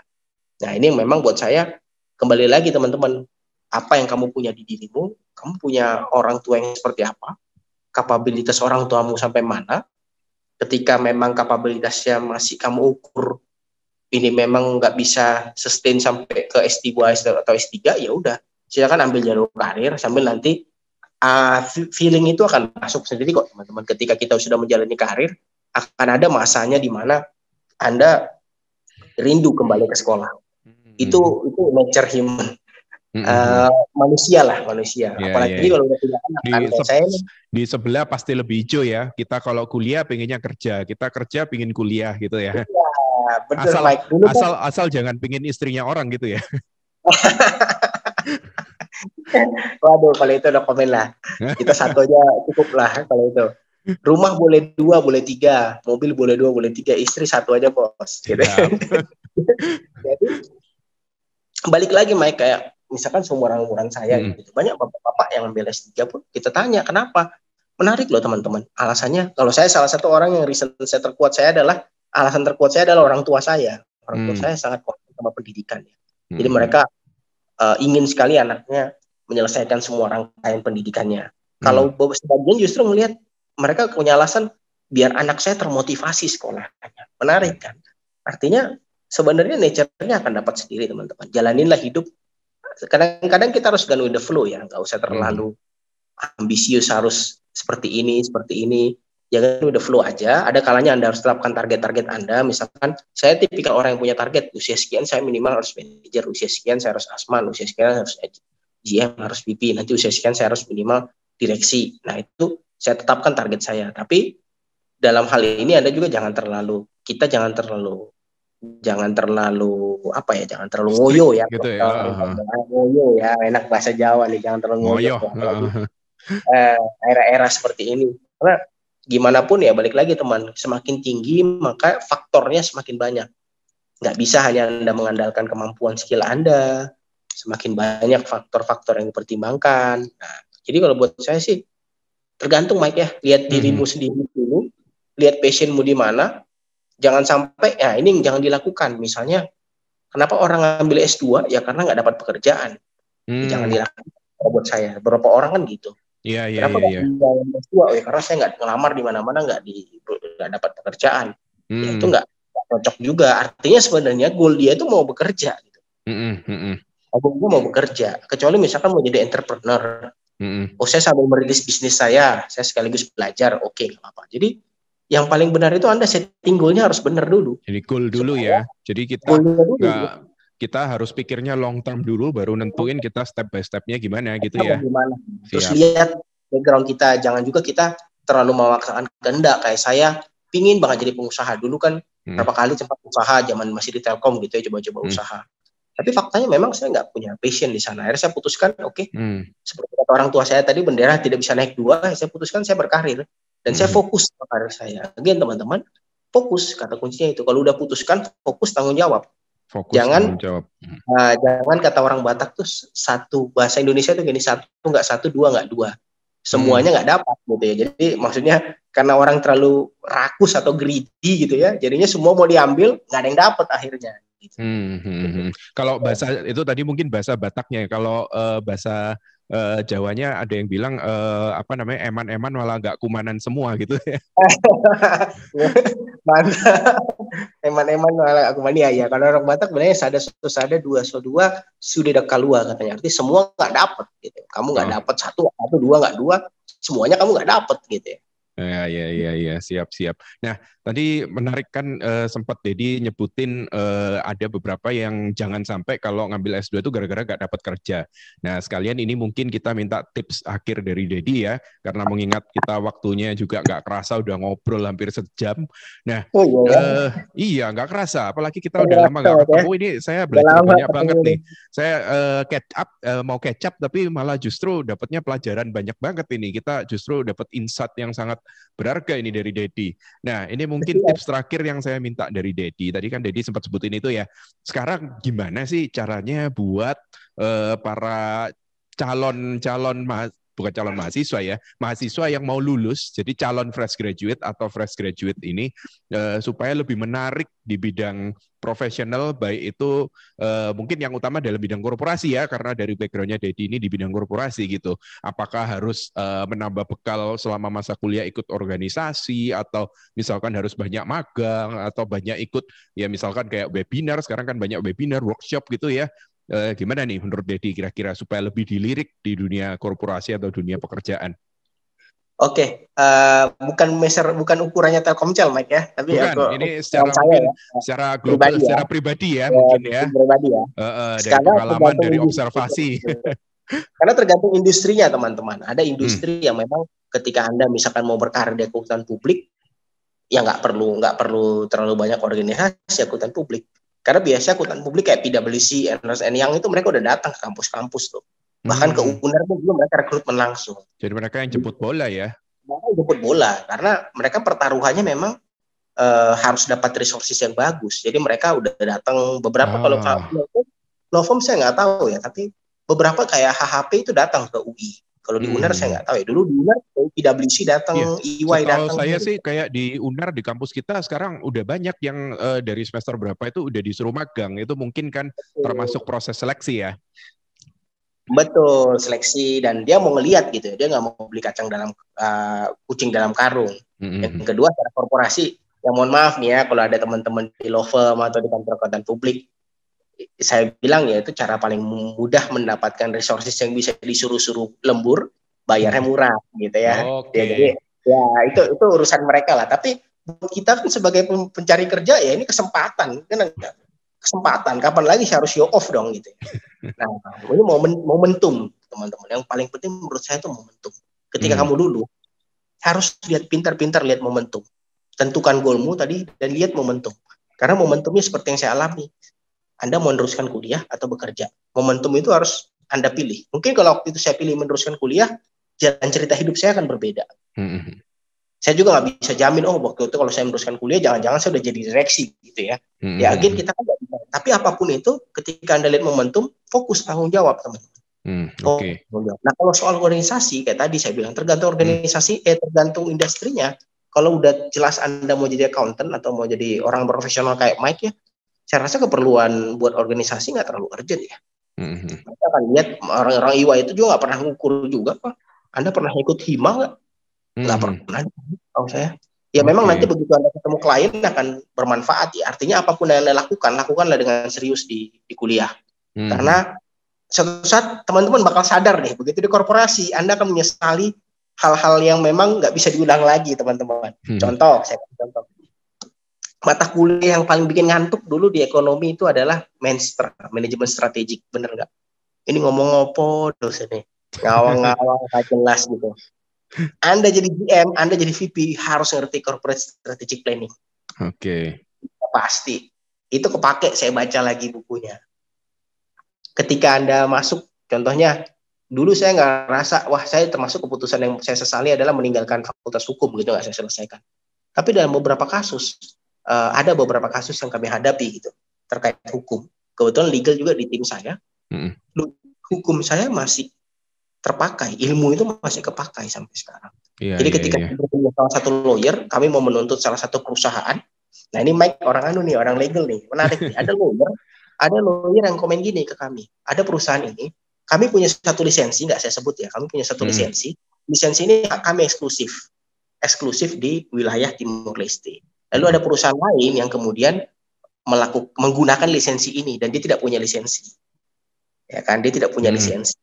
Nah ini yang memang buat saya, kembali lagi teman-teman, apa yang kamu punya di dirimu, kamu punya orang tua yang seperti apa, kapabilitas orang tuamu sampai mana. Ketika memang kapabilitasnya masih kamu ukur ini memang nggak bisa sustain sampai ke S2 atau S3, ya udah silakan ambil jalur karir sambil nanti feeling itu akan masuk sendiri kok teman-teman. Ketika kita sudah menjalani karir, akan ada masanya di mana Anda rindu kembali ke sekolah. Itu nature human. Manusia. Apalagi kalau udah punya anak. Di sebelah pasti lebih hijau ya. Kita kalau kuliah pengennya kerja, kita kerja pengen kuliah gitu ya. Iya, betul, asal jangan pengen istrinya orang gitu ya. Waduh, kalau itu udah komen lah. Kita satu aja cukup lah kalau itu. Rumah boleh 2, boleh 3, mobil boleh 2, boleh 3, istri 1 aja bos. Gitu. Jadi balik lagi Mike, kayak misalkan seumuran saya gitu. Banyak bapak-bapak yang ambil S3 pun kita tanya kenapa. Menarik loh teman-teman. Alasannya, kalau saya salah satu orang yang alasan terkuat saya adalah orang tua saya. Orang tua saya sangat concern sama pendidikan ya. Jadi mereka ingin sekali anaknya menyelesaikan semua rangkaian pendidikannya. Kalau sebagian justru melihat mereka punya alasan biar anak saya termotivasi sekolahnya. Menarik kan? Artinya sebenarnya nature-nya akan dapat sendiri teman-teman. Jalaninlah hidup. Kadang-kadang kita harus go with the flow ya, nggak usah terlalu ambisius harus seperti ini. Jangan with the flow aja. Ada kalanya Anda harus terapkan target-target Anda. Misalkan saya tipikal orang yang punya target, usia sekian saya minimal harus manajer, usia sekian saya harus asman, usia sekian harus GM, harus VP, nanti usia sekian saya harus minimal direksi. Nah itu saya tetapkan target saya. Tapi dalam hal ini Anda juga jangan terlalu ngoyo ya. Gitu ya. Ngoyo ya, enak bahasa Jawa nih, jangan terlalu ngoyo. Era-era seperti ini. Karena gimana pun ya balik lagi teman, semakin tinggi maka faktornya semakin banyak. Nggak bisa hanya Anda mengandalkan kemampuan skill Anda, semakin banyak faktor-faktor yang dipertimbangkan. Nah, jadi kalau buat saya sih tergantung Mike ya, lihat dirimu sendiri dulu, lihat passionmu di mana. Jangan sampai, ya ini jangan dilakukan. Misalnya, kenapa orang ngambil S2? Ya karena nggak dapat pekerjaan. Jangan dilakukan. Buat saya, beberapa orang kan gitu. Kenapa nggak S2? Ya karena saya nggak ngelamar di mana-mana, nggak dapat pekerjaan. Ya itu nggak cocok juga. Artinya sebenarnya goal dia itu mau bekerja. Gitu. Goalnya mau bekerja. Kecuali misalkan mau jadi entrepreneur. Saya sambil merilis bisnis saya sekaligus belajar. Oke, nggak apa-apa. Jadi yang paling benar itu Anda setting goal-nya harus benar dulu. Jadi goal dulu ya. Jadi kita harus pikirnya long term dulu, baru nentuin kita step by step-nya gimana gitu ya. Terus lihat background kita. Jangan juga kita terlalu memaksakan kehendak. Kayak saya pingin banget jadi pengusaha. Dulu kan berapa kali sempat usaha zaman masih di Telkom gitu ya, coba-coba usaha. Tapi faktanya memang saya nggak punya passion di sana. Akhirnya saya putuskan, seperti kata orang tua saya tadi, bendera tidak bisa naik 2, saya putuskan saya berkarir. Dan saya fokus ke karir saya. Again teman-teman, fokus, kata kuncinya itu. Kalau udah putuskan, fokus, tanggung jawab. Jangan kata orang Batak tuh satu, bahasa Indonesia tuh gini, 1 nggak 1, 2 nggak 2. Semuanya nggak dapat gitu ya. Jadi maksudnya karena orang terlalu rakus atau greedy gitu ya, jadinya semua mau diambil, nggak ada yang dapat akhirnya. Gitu. Kalau bahasa itu tadi mungkin bahasa Bataknya, kalau bahasa Jawanya ada yang bilang eman-eman malah nggak kumanan semua gitu ya. Mantap. Eman-eman malah aku mania ya. Kalau orang Batak sebenarnya sada dua sudah ada kalua katanya. Artinya semua nggak dapat gitu. Kamu nggak dapat satu, dua nggak dua, semuanya kamu nggak dapat gitu ya. Ya, siap. Nah, tadi menarik kan sempat Dedi nyebutin ada beberapa yang jangan sampai kalau ngambil S2 itu gara-gara nggak dapat kerja. Nah, sekalian ini mungkin kita minta tips akhir dari Dedi ya, karena mengingat kita waktunya juga nggak kerasa udah ngobrol hampir sejam. Nah, iya nggak kerasa, apalagi kita udah lama nggak ketemu. Ini saya belajar banyak banget nih. Saya mau catch up, tapi malah justru dapatnya pelajaran banyak banget ini. Kita justru dapat insight yang sangat berharga ini dari Dedi. Nah, ini mungkin tips terakhir yang saya minta dari Dedi. Tadi kan Dedi sempat sebutin itu ya. Sekarang gimana sih caranya buat para bukan calon mahasiswa ya, mahasiswa yang mau lulus, jadi calon fresh graduate atau fresh graduate ini supaya lebih menarik di bidang profesional, baik itu mungkin yang utama dalam bidang korporasi ya, karena dari background-nya Dedi ini di bidang korporasi gitu. Apakah harus menambah bekal selama masa kuliah ikut organisasi, atau misalkan harus banyak magang, atau banyak ikut ya misalkan kayak webinar, sekarang kan banyak webinar, workshop gitu ya. Gimana nih menurut Dedi kira-kira supaya lebih dilirik di dunia korporasi atau dunia pekerjaan? Oke, bukan ukurannya Telkomsel, Mike ya, tapi bukan. Ini secara mungkin secara global, secara pribadi ya, mungkin ya. Pribadi ya. Dari pengalaman, dari observasi. Karena tergantung industrinya, teman-teman. Ada industri yang memang ketika Anda misalkan mau berkarir di akuntan publik, ya nggak perlu terlalu banyak organisasi akuntan publik. Karena biasanya akuntan publik kayak PwC, Ernst & Young itu mereka udah datang ke kampus-kampus tuh. Bahkan ke UNER pun juga mereka rekrutmen langsung. Jadi mereka yang jemput bola ya? Mereka jemput bola, karena mereka pertaruhannya memang harus dapat resources yang bagus. Jadi mereka udah datang beberapa, kalau Novum saya nggak tahu ya, tapi beberapa kayak HHP itu datang ke UI. Kalau di UNER saya nggak tahu ya. Dulu di UNER PwC datang, EY datang. Kalau saya sih kayak di UNER, di kampus kita sekarang udah banyak yang dari semester berapa itu udah disuruh magang. Itu mungkin kan termasuk proses seleksi ya. Betul, seleksi, dan dia mau ngelihat gitu. Dia nggak mau beli kucing dalam karung. Yang kedua, secara korporasi, yang mohon maaf nih ya, kalau ada teman-teman di law firm atau di kantor akuntan publik, saya bilang ya itu cara paling mudah mendapatkan resources yang bisa disuruh-suruh lembur, bayarnya murah gitu ya. Jadi ya itu urusan mereka lah. Tapi kita kan sebagai pencari kerja ya ini kesempatan. Kapan lagi saya harus show off dong gitu. Nah, ini momentum teman-teman. Yang paling penting menurut saya itu momentum. Ketika kamu dulu harus pintar-pintar lihat momentum. Tentukan goalmu tadi dan lihat momentum. Karena momentumnya seperti yang saya alami. Anda mau meneruskan kuliah atau bekerja. Momentum itu harus Anda pilih. Mungkin kalau waktu itu saya pilih meneruskan kuliah, jalan cerita hidup saya akan berbeda. Saya juga nggak bisa jamin, waktu itu kalau saya meneruskan kuliah, jangan-jangan saya udah jadi direksi gitu ya. Ya, again kita kan nggak bisa. Tapi apapun itu, ketika Anda lihat momentum, fokus tanggung jawab, teman-teman. Nah, kalau soal organisasi, kayak tadi saya bilang, tergantung organisasi, tergantung industrinya. Kalau udah jelas Anda mau jadi accountant atau mau jadi orang profesional kayak Mike ya, saya rasa keperluan buat organisasi nggak terlalu urgent ya. Kita akan lihat orang-orang EY itu juga nggak pernah ngukur juga, Pak. Anda pernah ikut HIMA nggak? Nggak pernah, tahu saya. Ya memang nanti begitu Anda ketemu klien akan bermanfaat ya. Artinya apapun yang Anda lakukanlah dengan serius di kuliah. Karena suatu saat teman-teman bakal sadar nih, begitu di korporasi Anda akan menyesali hal-hal yang memang nggak bisa diulang lagi, teman-teman. Contoh, saya kasih contoh. Mata kuliah yang paling bikin ngantuk dulu di ekonomi itu adalah manajemen strategik, bener nggak? Ini ngomong apa dosennya? Ngawang-ngawang nggak jelas gitu. Anda jadi GM, Anda jadi VP harus ngerti corporate strategic planning. Pasti. Itu kepake, saya baca lagi bukunya. Ketika Anda masuk, contohnya, dulu saya nggak rasa, saya termasuk keputusan yang saya sesali adalah meninggalkan fakultas hukum, gitu nggak saya selesaikan. Tapi dalam beberapa kasus, ada beberapa kasus yang kami hadapi gitu terkait hukum. Kebetulan legal juga di tim saya. Hukum saya masih terpakai, ilmu itu masih kepakai sampai sekarang. Jadi ketika bertemu salah satu lawyer, kami mau menuntut salah satu perusahaan. Nah ini Mike orang legal nih, menarik nih. Ada lawyer yang komen gini ke kami. Ada perusahaan ini, kami punya satu lisensi, nggak saya sebut ya, kami punya satu lisensi. Lisensi ini kami eksklusif di wilayah Timur Leste. Lalu ada perusahaan lain yang kemudian menggunakan lisensi ini dan dia tidak punya lisensi. Ya kan, dia tidak punya lisensi.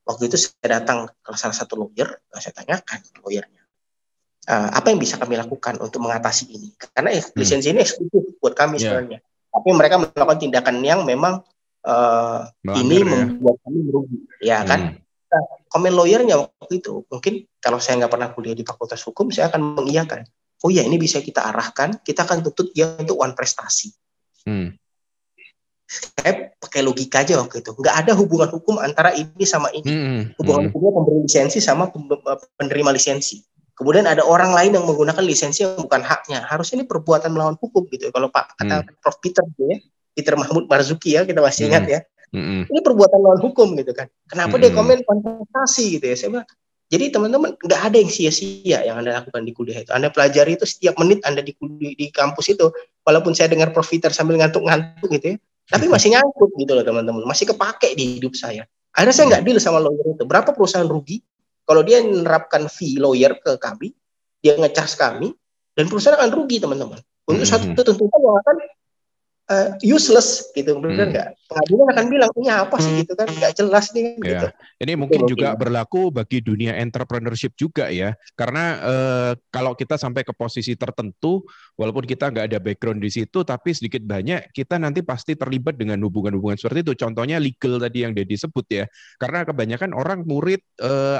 Waktu itu saya datang ke salah satu lawyer, saya tanyakan ke lawyernya, apa yang bisa kami lakukan untuk mengatasi ini? Karena lisensi ini eksklusif buat kami sebenarnya. Tapi mereka melakukan tindakan yang memang ini membuat kami merugi, ya kan? Nah, komen lawyernya waktu itu, mungkin kalau saya nggak pernah kuliah di Fakultas Hukum, saya akan mengiyakan. Oh ya, ini bisa kita arahkan, kita akan tuntut dia untuk one prestasi. Saya pakai logika aja waktu itu. Nggak ada hubungan hukum antara ini sama ini. Hubungan hukumnya pemberi lisensi sama penerima lisensi. Kemudian ada orang lain yang menggunakan lisensi yang bukan haknya. Harusnya ini perbuatan melawan hukum gitu. Kalau Pak kata Prof Peter ya, Peter Mahmud Marzuki ya, kita masih ingat ya. Ini perbuatan melawan hukum gitu kan. Kenapa dia komen kontestasi gitu ya? Saya bilang, jadi teman-teman nggak ada yang sia-sia yang Anda lakukan di kuliah itu. Anda pelajari itu setiap menit Anda di kampus itu. Walaupun saya dengar Prof Peter sambil ngantuk-ngantuk gitu ya, tapi masih nyangkut gitu loh teman-teman. Masih kepake di hidup saya. Akhirnya saya nggak deal sama lawyer itu. Berapa perusahaan rugi kalau dia menerapkan fee lawyer ke kami, dia nge-charge kami, dan perusahaan akan rugi teman-teman. Untuk satu tuntutan yang akan useless gitu, benar nggak? Pengadilan akan bilang ini apa sih gitu kan, nggak jelas nih gitu. Ini mungkin juga berlaku bagi dunia entrepreneurship juga ya, karena kalau kita sampai ke posisi tertentu, walaupun kita nggak ada background di situ, tapi sedikit banyak kita nanti pasti terlibat dengan hubungan-hubungan seperti itu. Contohnya legal tadi yang Dedi sebut ya, karena kebanyakan orang murid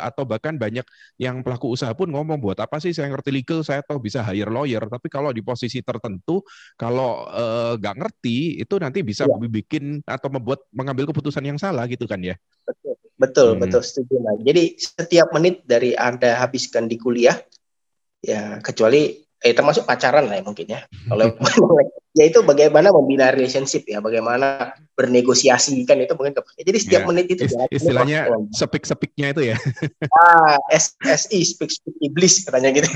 atau bahkan banyak yang pelaku usaha pun ngomong, buat apa sih saya ngerti legal, saya tahu bisa hire lawyer, tapi kalau di posisi tertentu, kalau nggak ngerti itu nanti bisa bikin atau mengambil keputusan yang salah gitu kan ya. Betul setuju. Nah, jadi setiap menit dari Anda habiskan di kuliah ya, kecuali termasuk pacaran lah ya mungkin ya. Kalau yaitu bagaimana membina relationship ya, bagaimana bernegosiasi kan itu mungkin kepake. Jadi setiap menit itu istilahnya sepik-sepiknya itu ya. SI speak iblis katanya gitu.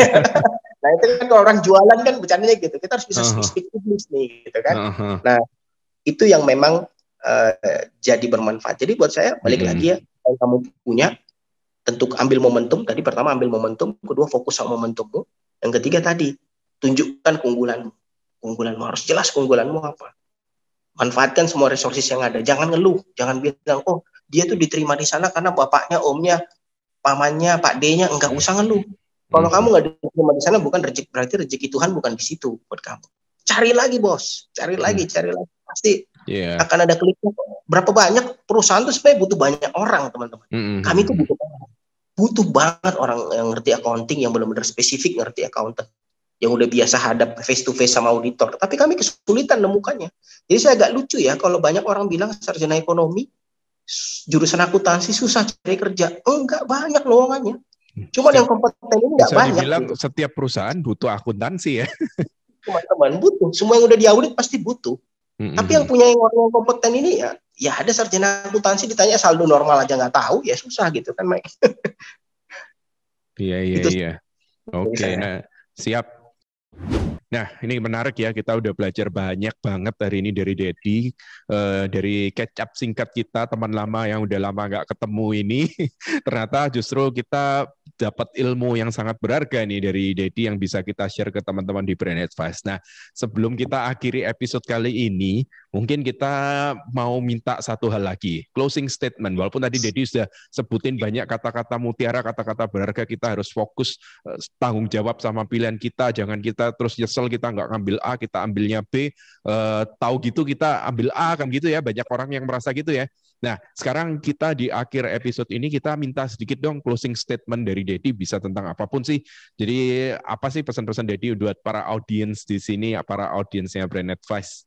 Nah itu kan kalau orang jualan kan bercandanya gitu, kita harus bisa speak iblis nih gitu kan. Nah itu yang memang jadi bermanfaat. Jadi buat saya balik lagi ya, yang kamu punya tentu ambil momentum. Tadi pertama ambil momentum, kedua fokus sama momentummu, yang ketiga tadi tunjukkan keunggulanmu harus jelas keunggulanmu apa. Manfaatkan semua resources yang ada, jangan ngeluh, jangan bilang oh dia tuh diterima di sana karena bapaknya, omnya, pamannya, Pak D-nya, enggak usah ngeluh. Kalau kamu nggak diterima di sana bukan berarti rezeki Tuhan bukan di situ buat kamu. Cari lagi bos, cari lagi pasti akan ada kliknya. Berapa banyak perusahaan tuh sebenarnya butuh banyak orang teman-teman. Kami tuh butuh banget orang yang ngerti accounting, yang benar-benar spesifik ngerti accountant, yang udah biasa hadap face to face sama auditor. Tapi kami kesulitan nemukannya. Jadi saya agak lucu ya kalau banyak orang bilang sarjana ekonomi, jurusan akuntansi susah cari kerja. Enggak, banyak lowongannya. Cuma yang kompeten ini nggak banyak. Bisa dibilang gitu. Setiap perusahaan butuh akuntansi ya. Teman-teman butuh. Semua yang udah diaudit pasti butuh. Tapi yang punya orang yang kompeten ini ya ada sarjana akuntansi ditanya saldo normal aja nggak tahu, ya susah gitu kan, Mike. Iya. Oke, nah siap. Nah, ini menarik ya, kita udah belajar banyak banget hari ini dari Dedi, dari catch up singkat kita, teman lama yang udah lama nggak ketemu ini, ternyata justru kita dapat ilmu yang sangat berharga nih dari Dedi yang bisa kita share ke teman-teman di Brain Advice. Nah, sebelum kita akhiri episode kali ini, mungkin kita mau minta satu hal lagi, closing statement. Walaupun tadi Dedi sudah sebutin banyak kata-kata mutiara, kata-kata berharga, kita harus fokus tanggung jawab sama pilihan kita, jangan kita terus nyesel kita nggak ngambil A, kita ambilnya B, tahu gitu kita ambil A, kan gitu ya, banyak orang yang merasa gitu ya. Nah, sekarang kita di akhir episode ini kita minta sedikit dong closing statement dari Dedi, bisa tentang apapun sih. Jadi apa sih pesan-pesan Dedi buat para audiens di sini, para audiensnya Brain Advice?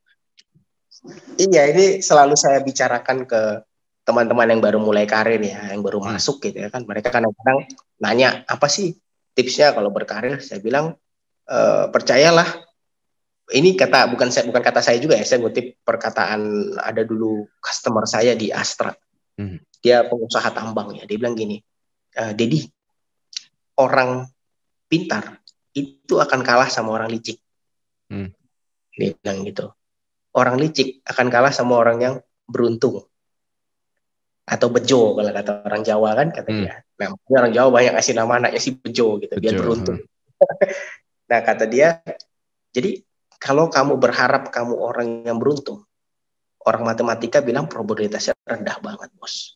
Iya, ini selalu saya bicarakan ke teman-teman yang baru mulai karir ya, yang baru masuk gitu ya kan. Mereka kadang-kadang nanya, apa sih tipsnya kalau berkarir? Saya bilang, percayalah, ini bukan kata saya juga ya, saya ngutip perkataan ada dulu customer saya di Astra. Dia pengusaha tambang ya, dia bilang gini, Dedi, orang pintar itu akan kalah sama orang licik. Dia bilang gitu. Orang licik akan kalah sama orang yang beruntung. atau bejo kalau kata orang Jawa kan kata dia. Nah, orang Jawa banyak kasih nama anaknya si bejo gitu, biar beruntung. Nah, kata dia, jadi kalau kamu berharap kamu orang yang beruntung, orang matematika bilang probabilitasnya rendah banget, bos.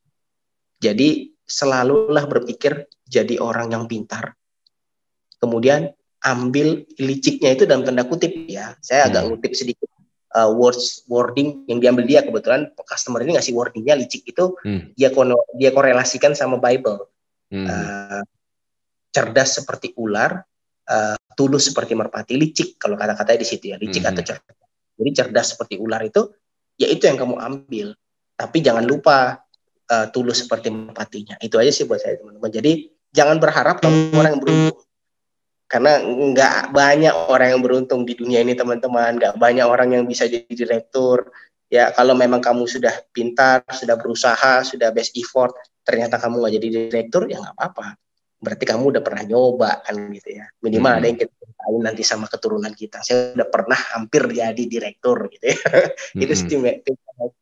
Jadi selalulah berpikir jadi orang yang pintar. Kemudian ambil liciknya itu dalam tanda kutip ya. Saya agak ngutip sedikit wording yang diambil dia, kebetulan customer ini ngasih wordingnya licik itu dia korelasikan sama Bible. Cerdas seperti ular, tulus seperti merpati, licik kalau kata-katanya di situ ya, licik atau cerdas. Jadi cerdas seperti ular itu ya itu yang kamu ambil. Tapi jangan lupa tulus seperti merpatinya. Itu aja sih buat saya teman-teman. Jadi jangan berharap kamu orang yang beruntung. Karena nggak banyak orang yang beruntung di dunia ini teman-teman, nggak banyak orang yang bisa jadi direktur. Ya kalau memang kamu sudah pintar, sudah berusaha, sudah best effort, ternyata kamu nggak jadi direktur, ya nggak apa-apa. Berarti kamu udah pernah nyoba kan gitu ya. Minimal ada yang kita ceritain nanti sama keturunan kita. Saya udah pernah hampir jadi direktur gitu ya. Itu sih,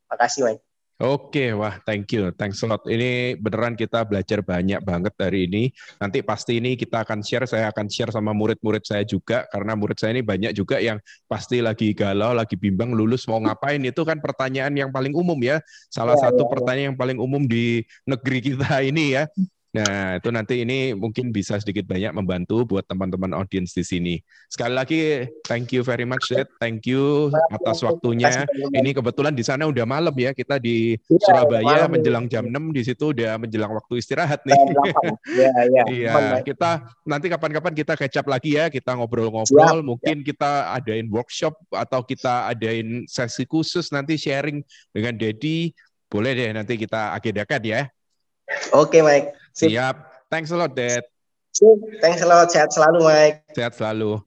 makasih Mike. Oke, wah thank you, thanks a lot. Ini beneran kita belajar banyak banget dari ini. Nanti pasti ini kita akan share, saya akan share sama murid-murid saya juga, karena murid saya ini banyak juga yang pasti lagi galau, lagi bimbang, lulus mau ngapain, itu kan pertanyaan yang paling umum ya. Salah satu pertanyaan yang paling umum di negeri kita ini ya. Nah, itu nanti ini mungkin bisa sedikit banyak membantu buat teman-teman audiens di sini. Sekali lagi, thank you very much, Dad. Thank you atas waktunya. Ini kebetulan di sana udah malam ya, kita di Surabaya menjelang jam 6, di situ udah menjelang waktu istirahat nih. Iya, kita nanti kapan-kapan kita catch up lagi ya, kita ngobrol-ngobrol. Mungkin kita adain workshop atau kita adain sesi khusus nanti sharing dengan Daddy. Boleh deh nanti kita agendakan ya. Oke, Mike. Siap. Thanks a lot, Dad. Thanks a lot. Sehat selalu, Mike. Sehat selalu.